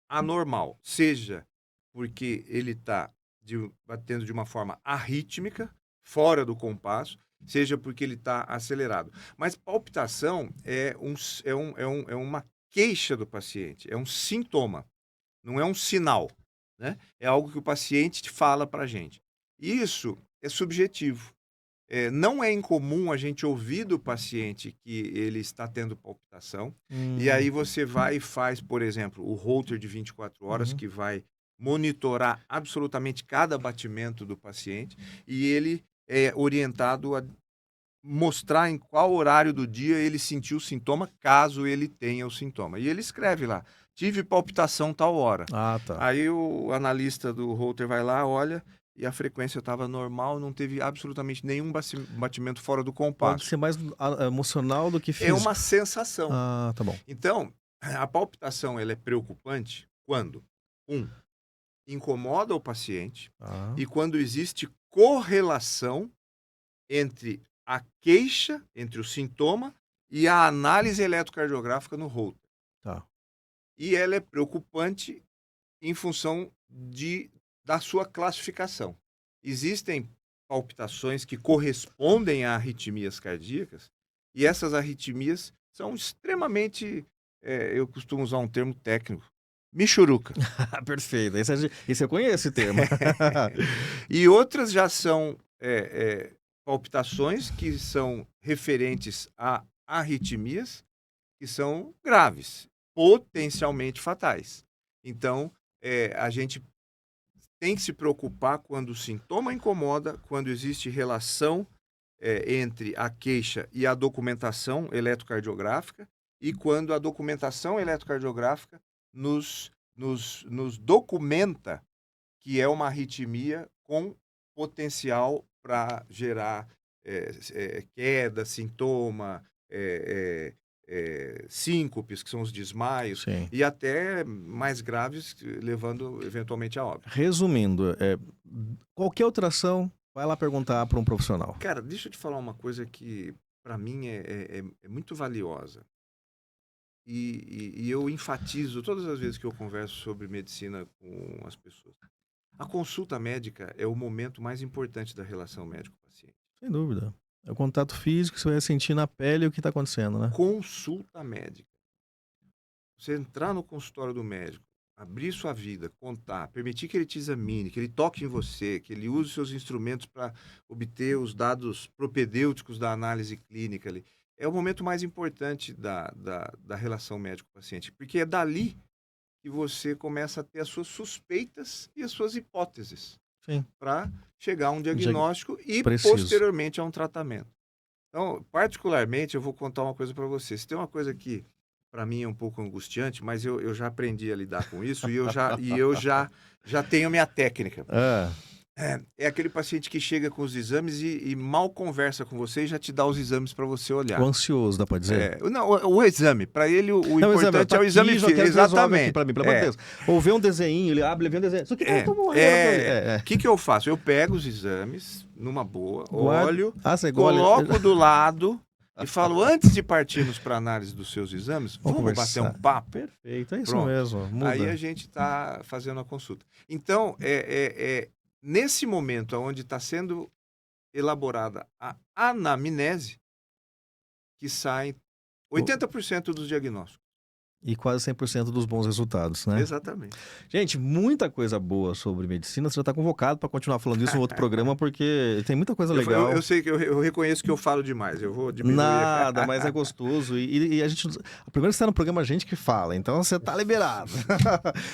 anormal. Seja porque ele está batendo de uma forma arrítmica, fora do compasso, seja porque ele está acelerado. Mas palpitação é uma queixa do paciente, é um sintoma, não é um sinal, né? É algo que o paciente te fala para a gente. Isso é subjetivo. Não é incomum a gente ouvir do paciente que ele está tendo palpitação, e aí você vai e faz, por exemplo, o Holter de 24 horas, que vai monitorar absolutamente cada batimento do paciente, e ele é orientado a mostrar em qual horário do dia ele sentiu o sintoma, caso ele tenha o sintoma. E ele escreve lá, tive palpitação tal hora. Ah, tá. Aí o analista do Holter vai lá, olha, e a frequência estava normal, não teve absolutamente nenhum batimento fora do Pode compasso. ser mais emocional do que É físico. uma sensação. Ah, tá bom. Então, a palpitação ela é preocupante quando, incomoda o paciente, Ah, e quando existe correlação entre a queixa, entre o sintoma e a análise eletrocardiográfica no Holter. tá. E ela é preocupante em função da sua classificação. Existem palpitações que correspondem a arritmias cardíacas, e essas arritmias são extremamente, eu costumo usar um termo técnico, michuruca. Perfeito. Esse eu conheço esse termo. E outras já são palpitações que são referentes a arritmias que são graves, potencialmente fatais. Então, a gente tem que se preocupar quando o sintoma incomoda, quando existe relação entre a queixa e a documentação eletrocardiográfica, e quando a documentação eletrocardiográfica nos documenta que é uma arritmia com potencial para gerar queda, sintoma, síncopes, que são os desmaios, Sim. e até mais graves, levando eventualmente a óbito. Resumindo, qualquer outra ação, vai lá perguntar para um profissional. Cara, deixa eu te falar uma coisa que para mim é muito valiosa. E eu enfatizo todas as vezes que eu converso sobre medicina com as pessoas. A consulta médica é o momento mais importante da relação médico-paciente. Sem dúvida. É o contato físico, você vai sentir na pele o que está acontecendo, né? Consulta médica. Você entrar no consultório do médico, abrir sua vida, contar, permitir que ele te examine, que ele toque em você, que ele use seus instrumentos para obter os dados propedêuticos da análise clínica ali, é o momento mais importante da relação médico-paciente, porque é dali que você começa a ter as suas suspeitas e as suas hipóteses Sim. para chegar a um diagnóstico e Preciso. posteriormente a um tratamento. Então, particularmente, eu vou contar uma coisa para você. Se tem uma coisa que para mim é um pouco angustiante, mas eu já aprendi a lidar com isso e eu já tenho minha técnica. É aquele paciente que chega com os exames e mal conversa com você e já te dá os exames para você olhar. O ansioso, dá para dizer? Não, o exame. Para ele, o Não, importante é o exame físico. Exatamente. Para mim, pelo amor de Deus. Ou vê um desenho, ele abre, ele vê um desenho. Isso aqui tá O que eu faço? Eu pego os exames numa boa, olho, coloco do lado e falo, antes de partirmos para análise dos seus exames, vamos bater um papo? Perfeito, é isso Pronto. mesmo. Muda. Aí a gente está fazendo a consulta. Então, nesse momento onde está sendo elaborada a anamnese, que saem 80% dos diagnósticos. E quase 100% dos bons resultados, né? Exatamente. Gente, muita coisa boa sobre medicina. Você já está convocado para continuar falando isso em outro programa, porque tem muita coisa legal. Eu sei que eu reconheço que eu falo demais. Eu vou diminuir. Nada, mas é gostoso. E a gente... Primeiro você está no programa, a gente que fala. Então você está liberado.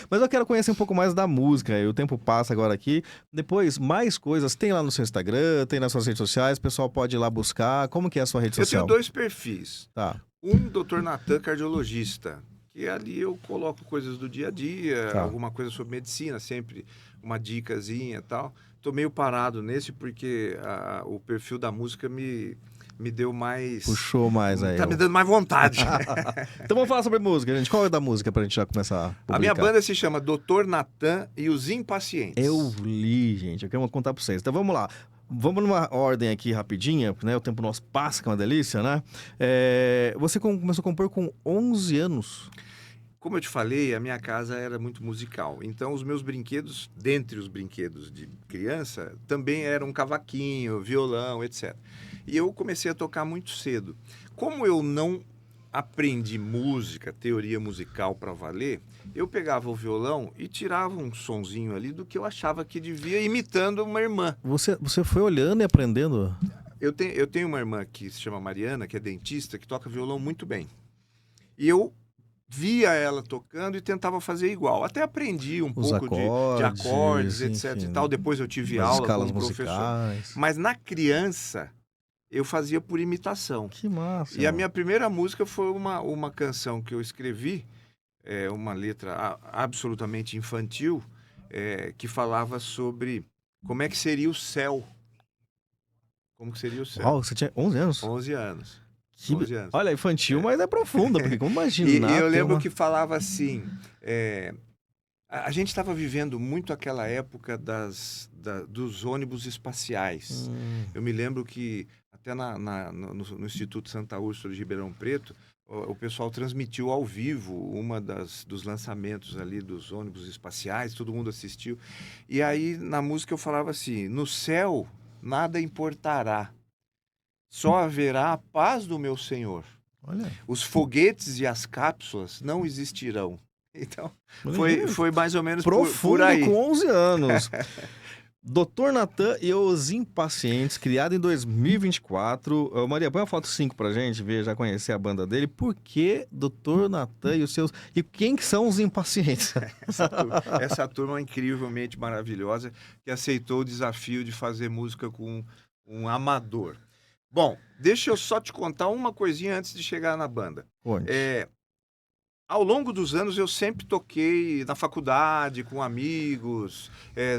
Mas eu quero conhecer um pouco mais da música. E o tempo passa agora aqui. Depois, mais coisas. Tem lá no seu Instagram, tem nas suas redes sociais. O pessoal pode ir lá buscar. Como que é a sua rede social? Eu tenho 2 perfis. Tá. Um, Dr. Natan, cardiologista. Que ali eu coloco coisas do dia a dia, alguma coisa sobre medicina, sempre uma dicasinha e tal. Tô meio parado nesse porque o perfil da música me deu mais... Puxou mais aí. Tá me dando mais vontade. Então vamos falar sobre música, gente. Qual é da música pra gente já começar a publicar? A minha banda se chama Dr. Natan e os Impacientes. Eu li, gente. Eu quero contar pra vocês. Então vamos lá. Vamos numa ordem aqui rapidinha, né? O tempo nosso passa, que é uma delícia, né? Você começou a compor com 11 anos. Como eu te falei, a minha casa era muito musical. Então, os meus brinquedos, dentre os brinquedos de criança, também eram cavaquinho, violão, etc. E eu comecei a tocar muito cedo. Como eu não aprendi música, teoria musical para valer, eu pegava o violão e tirava um sonzinho ali do que eu achava que devia, imitando uma irmã. Você foi olhando e aprendendo? Eu tenho uma irmã que se chama Mariana, que é dentista, que toca violão muito bem. E eu via ela tocando e tentava fazer igual. Até aprendi um pouco de acordes, etc. e tal. Depois eu tive aula com um professor. Musicais. Mas na criança, eu fazia por imitação. Que massa. E a minha primeira música foi uma canção que eu escrevi, uma letra absolutamente infantil, que falava sobre como é que seria o céu. Como que seria o céu. Uau, você tinha 11 anos? 11 anos. 11 anos. Olha, infantil, mas é profunda, porque como imaginar... E eu lembro que falava assim, a gente estava vivendo muito aquela época dos ônibus espaciais. Eu me lembro que até no Instituto Santa Úrsula de Ribeirão Preto, o pessoal transmitiu ao vivo dos lançamentos ali dos ônibus espaciais, todo mundo assistiu. E aí, na música, eu falava assim, no céu nada importará, só haverá a paz do meu Senhor. Olha. Os foguetes e as cápsulas não existirão. Então, foi mais ou menos profundo por aí. Com 11 anos. Dr. Natan e os Impacientes, criado em 2024. Maria, põe a foto 5 pra gente ver, já conhecer a banda dele. Por que Dr. Natan e os seus... E quem que são os Impacientes? Essa turma incrivelmente maravilhosa que aceitou o desafio de fazer música com um amador. Bom, deixa eu só te contar uma coisinha antes de chegar na banda. Ao longo dos anos, eu sempre toquei na faculdade, com amigos,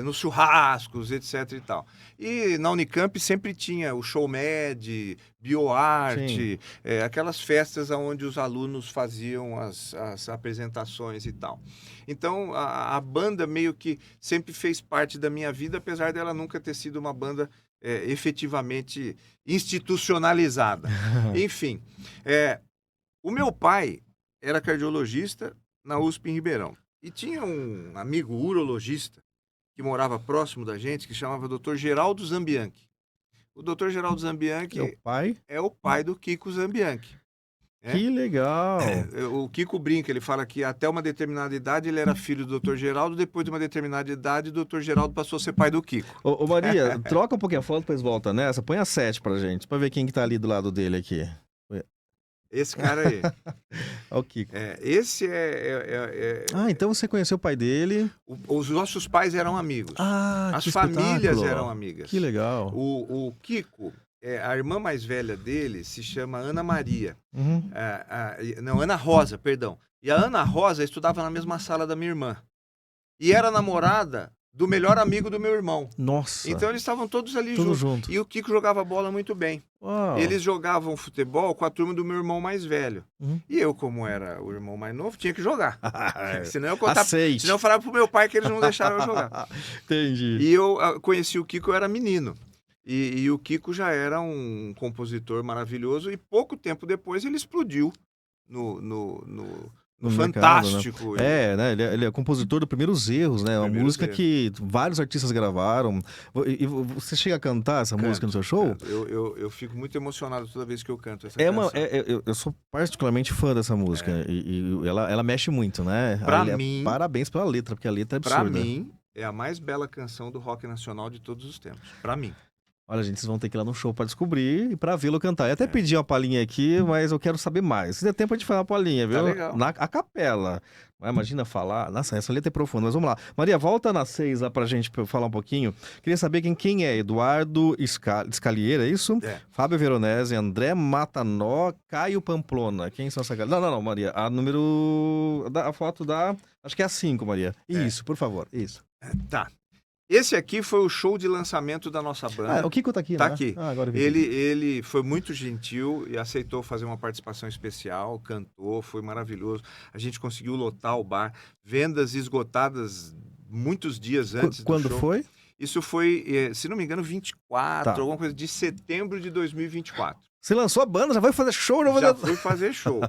nos churrascos, etc. e tal. E na Unicamp sempre tinha o Showmed, Bioarte, aquelas festas onde os alunos faziam as apresentações e tal. Então, a banda meio que sempre fez parte da minha vida, apesar dela nunca ter sido uma banda efetivamente institucionalizada. Enfim, o meu pai era cardiologista na USP em Ribeirão. E tinha um amigo urologista que morava próximo da gente, que chamava Dr. Geraldo Zambianchi. O Dr. Geraldo Zambianchi é o pai do Kiko Zambianchi. Que legal! O Kiko brinca, ele fala que até uma determinada idade ele era filho do Dr. Geraldo, depois de uma determinada idade o Dr. Geraldo passou a ser pai do Kiko. Ô, Maria, troca um pouquinho a foto, depois volta nessa. Põe a 7 pra gente, pra ver quem que tá ali do lado dele aqui. Esse cara aí. Olha o Kiko. Esse Ah, então você conheceu o pai dele. Os nossos pais eram amigos. Ah, As que famílias espetáculo. eram amigas. Que legal. O Kiko, a irmã mais velha dele se chama Ana Maria. Uhum. Não, Ana Rosa, perdão. E a Ana Rosa estudava na mesma sala da minha irmã. E era namorada do melhor amigo do meu irmão. Nossa. Então eles estavam todos ali Tudo juntos. junto. E o Kiko jogava bola muito bem. Uau. Eles jogavam futebol com a turma do meu irmão mais velho. Uhum. E eu, como era o irmão mais novo, tinha que jogar. Senão eu contava, Aceite. senão eu falava pro meu pai que eles não deixaram eu jogar. Entendi. E eu conheci o Kiko, eu era menino. E o Kiko já era um compositor maravilhoso. E pouco tempo depois ele explodiu no Fantástico. Mercado, né? Ele é compositor do Primeiros Erros, né? Uma Primeiros música Erros. que vários artistas gravaram. E você chega a cantar essa música no seu show? Eu fico muito emocionado toda vez que eu canto essa É canção. eu sou particularmente fã dessa música. E ela mexe muito, né? Pra mim- Parabéns pela letra, porque a letra é Pra absurda. mim, é a mais bela canção do rock nacional de todos os tempos. Pra mim. Olha, gente, vocês vão ter que ir lá no show pra descobrir e pra vê-lo cantar. Eu até pedi uma palhinha aqui, mas eu quero saber mais. Se der tempo, a gente faz uma palhinha, viu? Tá legal. A capela. Mas imagina falar. Nossa, essa letra é profunda, mas vamos lá. Maria, volta na 6 lá pra gente falar um pouquinho. Queria saber quem é. Eduardo Scalier, é isso? É. Fábio Veronese, André Matanó, Caio Pamplona. Quem são essa galera? Não, Maria. A foto da... Acho que é a 5, Maria. Isso, por favor. Isso. Tá. Esse aqui foi o show de lançamento da nossa banda. O Kiko tá aqui, Tá né? aqui. Agora eu vi. Ele foi muito gentil e aceitou fazer uma participação especial, cantou, foi maravilhoso. A gente conseguiu lotar o bar, vendas esgotadas muitos dias antes do Quando show. foi? Isso foi, se não me engano, 24, Tá. alguma coisa de setembro de 2024. Você lançou a banda, já vai fazer show? Já fui fazer show.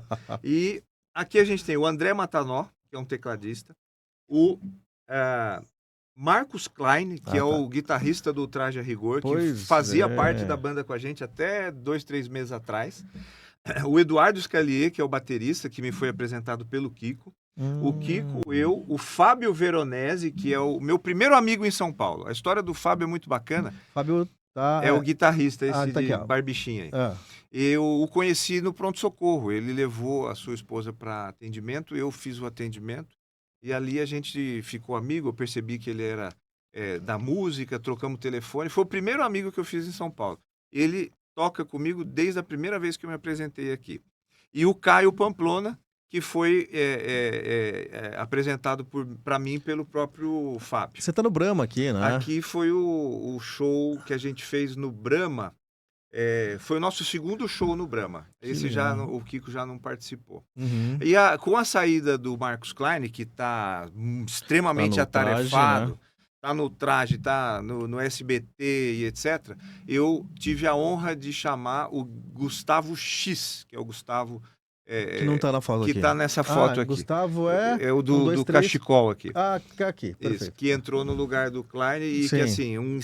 E aqui a gente tem o André Matanó, que é um tecladista, o Marcos Klein, que é o guitarrista do Traje a Rigor, que Pois fazia é. parte da banda com a gente até 2-3 meses atrás. O Eduardo Scalier, que é o baterista, que me foi apresentado pelo Kiko. O Kiko, eu, o Fábio Veronese, que é o meu primeiro amigo em São Paulo. A história do Fábio é muito bacana. Fábio tá... É o guitarrista, esse tá aqui, de ó. barbichinha aí. Ah, Eu o conheci no pronto-socorro. Ele levou a sua esposa para atendimento, eu fiz o atendimento. E ali a gente ficou amigo, eu percebi que ele era da música, trocamos telefone. Foi o primeiro amigo que eu fiz em São Paulo. Ele toca comigo desde a primeira vez que eu me apresentei aqui. E o Caio Pamplona, que foi apresentado para mim pelo próprio Fábio. você tá no Brahma aqui, né? Aqui foi o show que a gente fez no Brahma. Foi o nosso segundo show no Brahma. Esse legal. o Kiko já não participou. Uhum. E com a saída do Marcos Klein, que está extremamente Tá no atarefado, traje, está no traje, está no SBT e etc., eu tive a honra de chamar o Gustavo X, que é o Gustavo Que não tá na foto que aqui. está nessa foto aqui. Gustavo É o um, do dois, três. cachecol aqui. Aqui, Isso, perfeito. que entrou no lugar do Klein e Sim. que, assim, um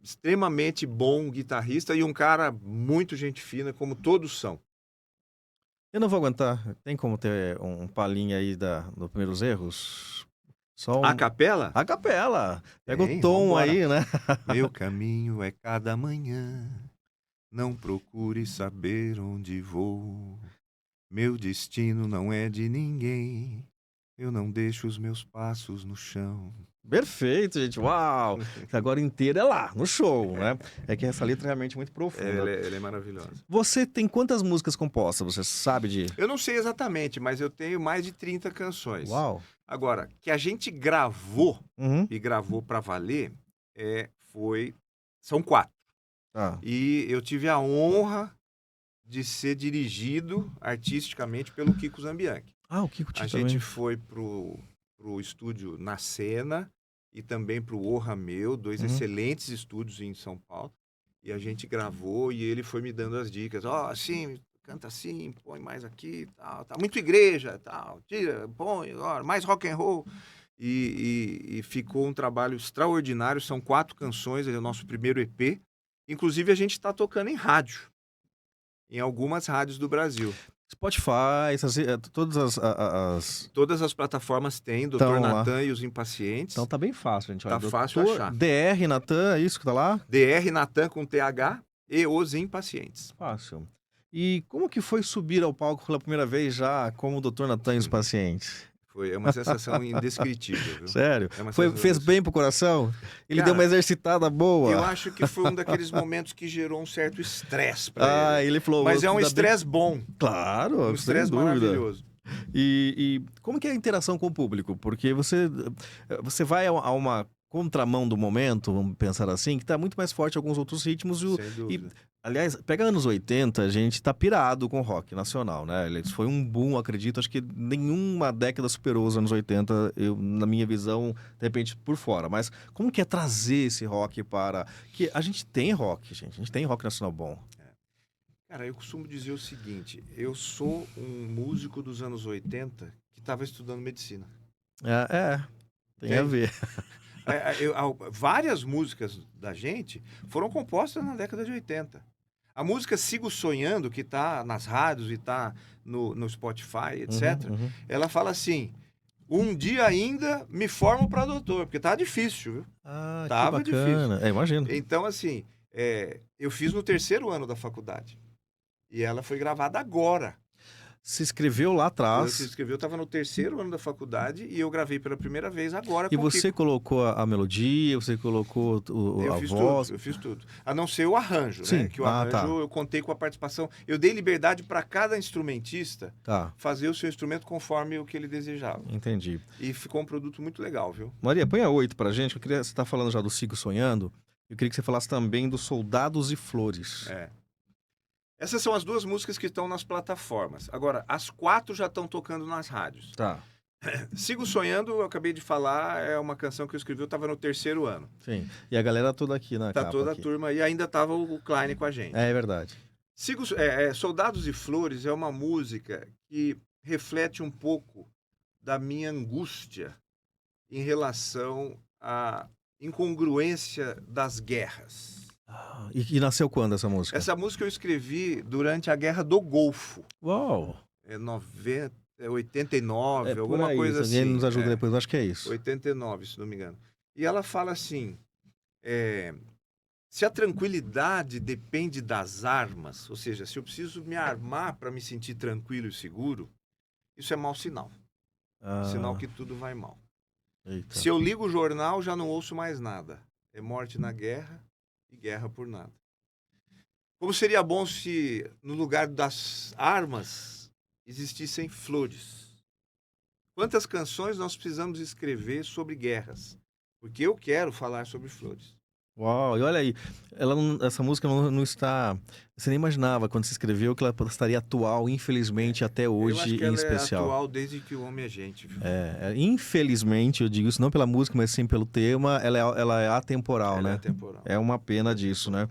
extremamente bom guitarrista e um cara muito gente fina, como todos são. Eu não vou aguentar. Tem como ter um palhinha aí do Primeiros Erros? Só A capela? A capela. Pega Tem, o tom vambora. aí, né? Meu caminho é cada manhã, não procure saber onde vou. Meu destino não é de ninguém, eu não deixo os meus passos no chão. Perfeito, gente. Uau! Agora inteira é lá, no show, né? É que essa letra é realmente muito profunda. Ela é maravilhosa. Você tem quantas músicas compostas? Você sabe de... Eu não sei exatamente, mas eu tenho mais de 30 canções. Uau! Agora, que a gente gravou, Uhum. e gravou pra valer, são 4. Tá. E eu tive a honra de ser dirigido artisticamente pelo Kiko Zambianchi. O Kiko A tinha gente também. foi pro estúdio Na Cena e também pro O Rameu, 2 Uhum. excelentes estúdios em São Paulo. E a gente gravou e ele foi me dando as dicas. Assim, canta assim, põe mais aqui, tal, tá muito igreja, tal, tira, põe, agora, mais rock and roll. E ficou um trabalho extraordinário. São 4 canções, ele é o nosso primeiro EP. Inclusive, a gente está tocando em rádio. em algumas rádios do Brasil. Spotify, todas Todas as plataformas têm, Dr. Tão lá. Natan e os Impacientes. Então tá bem fácil, gente. Tá Olha, fácil Dr. achar. DR Natan, é isso que tá lá? DR Natan com TH e os Impacientes. Fácil. E como que foi subir ao palco pela primeira vez já como o Dr. Natan e os Pacientes? É uma sensação indescritível, viu? Sério? É uma Fez sensação bem pro coração? Ele Cara, deu uma exercitada boa? Eu acho que foi um daqueles momentos que gerou um certo estresse pra ele. Ele falou... Mas é um ainda estresse bom. Claro, Um sem estresse dúvida. maravilhoso. E como que é a interação com o público? Porque você vai a uma contramão do momento, vamos pensar assim, que tá muito mais forte em alguns outros ritmos. Sem dúvida. Aliás, pega anos 80, a gente tá pirado com rock nacional, né? Foi um boom, acredito. Acho que nenhuma década superou os anos 80, na minha visão, de repente, por fora. Mas como que é trazer esse rock para... Que a gente tem rock, gente. A gente tem rock nacional bom. Cara, eu costumo dizer o seguinte. Eu sou um músico dos anos 80 que estava estudando medicina. Tem a ver. Várias músicas da gente foram compostas na década de 80. A música Sigo Sonhando, que tá nas rádios e tá no Spotify, etc., ela fala assim: um dia ainda me formo para doutor, porque tá difícil, viu? Tava que bacana. difícil. Imagino. Então, assim, eu fiz no 3º ano da faculdade. E ela foi gravada agora. Se inscreveu lá atrás. Se inscreveu, eu estava no 3º ano da faculdade e eu gravei pela primeira vez agora. E você colocou a melodia, você colocou a voz? Eu fiz tudo. A não ser o arranjo, Sim. né? Que o arranjo eu contei com a participação. Eu dei liberdade para cada instrumentista fazer o seu instrumento conforme o que ele desejava. Entendi. E ficou um produto muito legal, viu? Maria, põe a 8 pra gente. Você está falando já do Sigo Sonhando. Eu queria que você falasse também dos Soldados e Flores. Essas são as 2 músicas que estão nas plataformas. Agora, as 4 já estão tocando nas rádios. Tá. Sigo Sonhando, eu acabei de falar, é uma canção que eu escrevi, eu estava no 3º ano. Sim. E a galera toda aqui na capa. Tá toda a turma e ainda estava o Klein com a gente. É verdade. Soldados e Flores é uma música que reflete um pouco da minha angústia em relação à incongruência das guerras. E nasceu quando essa música? Essa música eu escrevi durante a Guerra do Golfo. Uau! 89, alguma coisa assim. Alguém nos ajuda depois, acho que é isso. 89, se não me engano. E ela fala assim, se a tranquilidade depende das armas, ou seja, se eu preciso me armar para me sentir tranquilo e seguro, isso é mau sinal. Sinal que tudo vai mal. Eita. Se eu ligo o jornal, já não ouço mais nada. É morte na guerra e guerra por nada. Como seria bom se, no lugar das armas, existissem flores? Quantas canções nós precisamos escrever sobre guerras? Porque eu quero falar sobre flores. Uau, e olha aí, essa música não está... Você nem imaginava quando se escreveu que ela estaria atual, infelizmente, até hoje, eu acho que em ela especial. É atual desde que o homem é gente. Viu? Infelizmente, eu digo isso não pela música, mas sim pelo tema, ela é atemporal, né? É atemporal. É uma pena disso, né?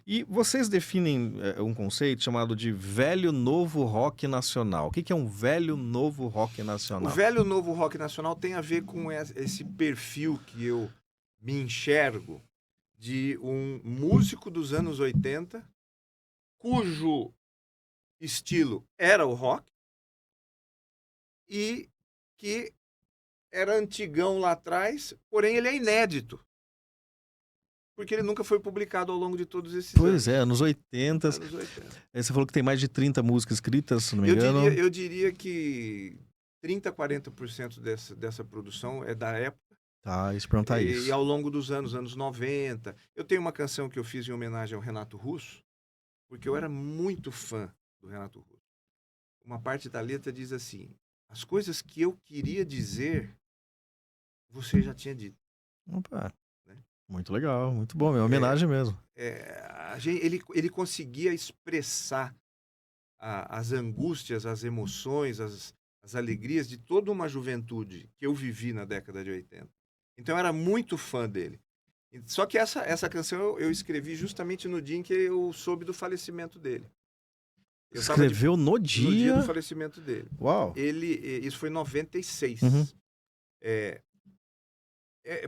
E vocês definem um conceito chamado de velho novo rock nacional. O que é um velho novo rock nacional? O velho novo rock nacional tem a ver com esse perfil que eu me enxergo de um músico dos anos 80, cujo estilo era o rock e que era antigão lá atrás, porém ele é inédito. Porque ele nunca foi publicado ao longo de todos esses anos. Pois é, anos 80. Anos 80. Você falou que tem mais de 30 músicas escritas, se não me engano. Eu diria que 30%, 40% dessa produção é da época. Tá, isso perguntar isso. E ao longo dos anos 90. Eu tenho uma canção que eu fiz em homenagem ao Renato Russo, porque eu era muito fã do Renato Russo. Uma parte da letra diz assim: as coisas que eu queria dizer, você já tinha dito. Opa, né? Muito legal, muito bom, é uma homenagem mesmo. Ele conseguia expressar as angústias, as emoções, as alegrias de toda uma juventude que eu vivi na década de 80. Então eu era muito fã dele. Só que essa canção eu escrevi justamente no dia em que eu soube do falecimento dele. Escreveu no dia? No dia do falecimento dele. Uau! Isso foi em 96.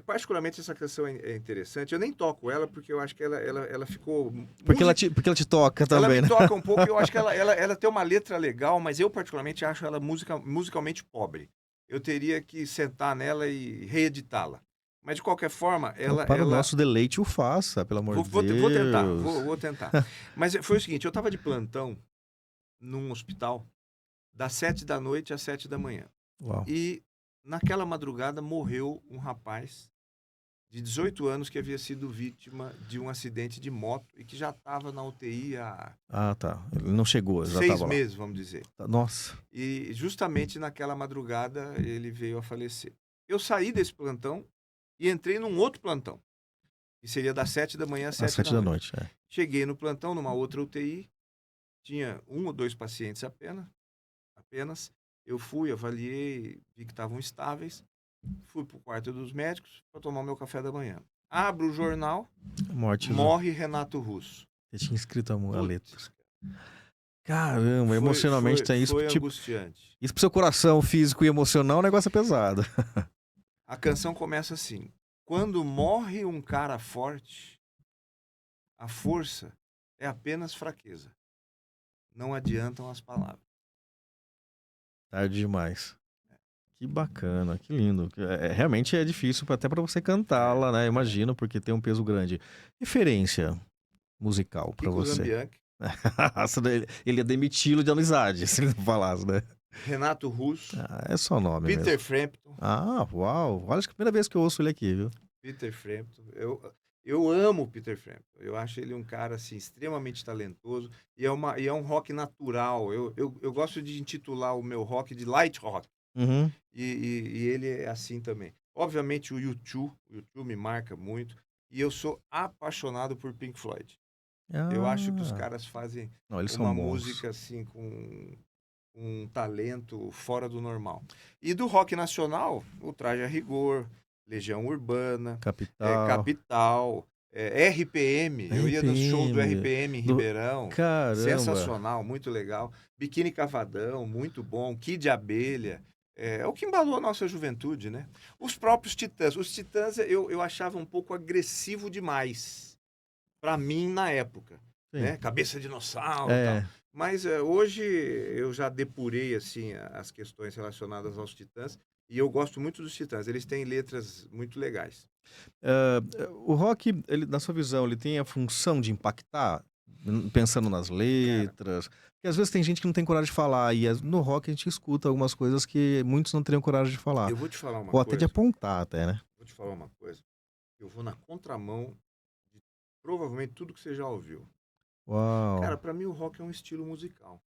Particularmente essa canção é interessante. Eu nem toco ela porque eu acho que ela ficou... Porque ela te toca Ela também, me né? toca um pouco. Eu acho que ela tem uma letra legal, mas eu particularmente acho ela musicalmente pobre. Eu teria que sentar nela e reeditá-la. Mas de qualquer forma, Então, para o nosso deleite, o faça, pelo amor de Deus. Vou tentar, vou tentar. Mas foi o seguinte, eu estava de plantão num hospital das 7 da noite às 7 da manhã. Uau. E naquela madrugada morreu um rapaz de 18 anos que havia sido vítima de um acidente de moto e que já estava na UTI há Ah, tá. Ele não chegou, já 6 estava lá. meses, vamos dizer. Nossa. E justamente naquela madrugada ele veio a falecer. Eu saí desse plantão e entrei num outro plantão, que seria das 7 da manhã às 7 da noite. É. Cheguei no plantão, numa outra UTI, tinha 1 ou 2 pacientes apenas. Eu fui, avaliei, vi que estavam estáveis, fui para o quarto dos médicos para tomar meu café da manhã. Abro o jornal, morre Renato Russo. Você tinha escrito a letra. Putz, Caramba, emocionalmente tem isso. Foi Tipo, angustiante. isso pro seu coração físico e emocional, o negócio é pesado. A canção começa assim: quando morre um cara forte, a força é apenas fraqueza. Não adiantam as palavras. Tarde demais. Que bacana, que lindo. Realmente é difícil até para você cantá-la, né? Imagino, porque tem um peso grande. Referência musical para Kiko você. Zambianchi, Ele ia demiti-lo de amizade, se ele não falasse, né? Renato Russo, É só nome Peter mesmo. Frampton. Ah, uau. Olha, acho que é a primeira vez que eu ouço ele aqui, viu? Peter Frampton. Eu amo o Peter Frampton. Eu acho ele um cara assim, extremamente talentoso e é um rock natural. Eu gosto de intitular o meu rock de light rock. Uhum. E ele é assim também. Obviamente o U2 me marca muito. E eu sou apaixonado por Pink Floyd. Eu acho que os caras fazem Não, eles uma são bons. música assim com um talento fora do normal. E do rock nacional, o Traje a Rigor, Legião Urbana, Capital, RPM. Eu ia no show do RPM em Ribeirão. Caramba. Sensacional, muito legal. Biquíni Cavadão, muito bom. Kid Abelha. É o que embalou a nossa juventude, né? Os próprios Titãs. Os Titãs eu achava um pouco agressivo demais para mim na época. Né? Cabeça de dinossauro e tal. Mas hoje eu já depurei assim as questões relacionadas aos Titãs e eu gosto muito dos Titãs. Eles têm letras muito legais. O rock, ele, na sua visão, ele tem a função de impactar, pensando nas letras? Porque às vezes tem gente que não tem coragem de falar e no rock a gente escuta algumas coisas que muitos não teriam coragem de falar. Eu vou te falar uma coisa. Ou até de apontar até, né? Vou te falar uma coisa. Eu vou na contramão de provavelmente tudo que você já ouviu. Uau. Cara, pra mim o rock é um estilo musical.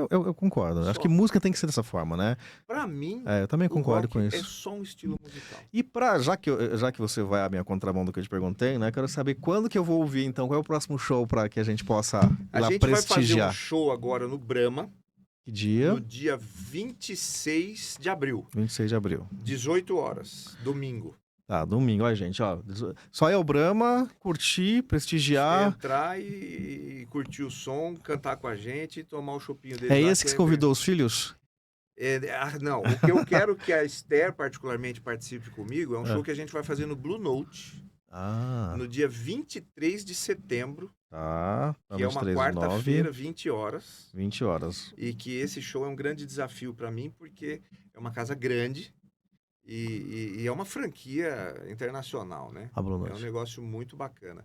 Eu concordo. Acho que música tem que ser dessa forma, né? Pra mim, eu também concordo com isso. É só um estilo musical. E já que você vai à minha contramão do que eu te perguntei, né? Quero saber quando que eu vou ouvir, então, qual é o próximo show para que a gente possa ir lá prestigiar. A gente vai fazer um show agora no Brahma. Que dia? No dia 26 de abril. 26 de abril. 18 horas, domingo. Tá, domingo, ó, gente, ó. Só ir ao Brahma, curtir, prestigiar. Entrar e curtir o som, cantar com a gente e tomar o chopinho dele. É esse que você convidou os filhos? Não, o que eu quero que a Esther particularmente participe comigo é um show que a gente vai fazer no Blue Note. No dia 23 de setembro. Tá. Que é uma quarta-feira, 20 horas. 20 horas. E que esse show é um grande desafio para mim, porque é uma casa grande. E é uma franquia internacional, né? É um negócio muito bacana.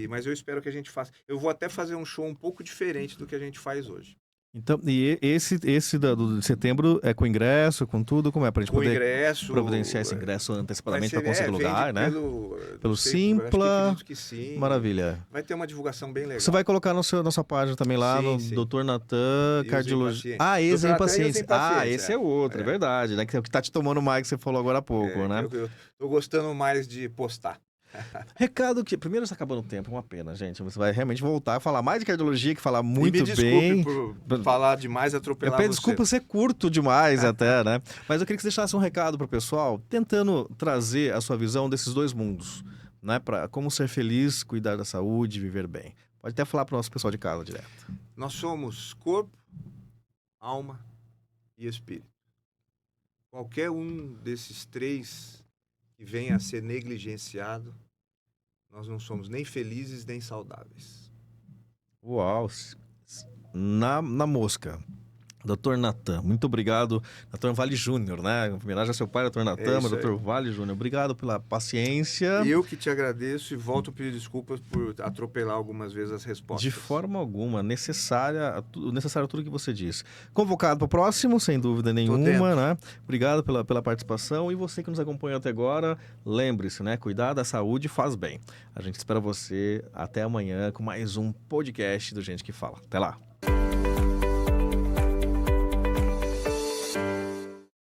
Mas eu espero que a gente faça. Eu vou até fazer um show um pouco diferente do que a gente faz hoje. Então, e esse do de setembro é com ingresso, com tudo? Como é? Pra gente poder providenciar esse ingresso antecipadamente para conseguir lugar, né? Pelo Simpla. Que sim. Maravilha. Vai ter uma divulgação bem legal. Você vai colocar na sua página também lá, sim. Dr. Natan, cardiologia. Esse é impaciente. Esse é outro, é verdade, né? Que é o que tá te tomando mais, que você falou agora há pouco, né? Eu tô gostando mais de postar. Recado que... Primeiro, está acabando o tempo, é uma pena, gente. Você vai realmente voltar a falar mais de cardiologia, que falar muito bem. Me desculpe por falar demais, atropelar você. Desculpa ser curto demais até, né? Mas eu queria que você deixasse um recado pro pessoal, tentando trazer a sua visão desses dois mundos, né? Para como ser feliz, cuidar da saúde, viver bem. Pode até falar pro nosso pessoal de casa direto. Nós somos corpo, alma e espírito. Qualquer um desses três que venha a ser negligenciado, nós não somos nem felizes nem saudáveis. Uau! Na mosca. Dr. Natan, muito obrigado. Dr. Vale Júnior, né? Em homenagem ao seu pai, Dr. Natan, mas Dr. Vale Júnior, obrigado pela paciência. Eu que te agradeço e volto a pedir desculpas por atropelar algumas vezes as respostas. De forma alguma, necessário tudo que você disse. Convocado para o próximo, sem dúvida nenhuma, né? Obrigado pela participação. E você que nos acompanhou até agora, lembre-se, né? Cuidar da saúde faz bem. A gente espera você até amanhã com mais um podcast do Gente que Fala. Até lá!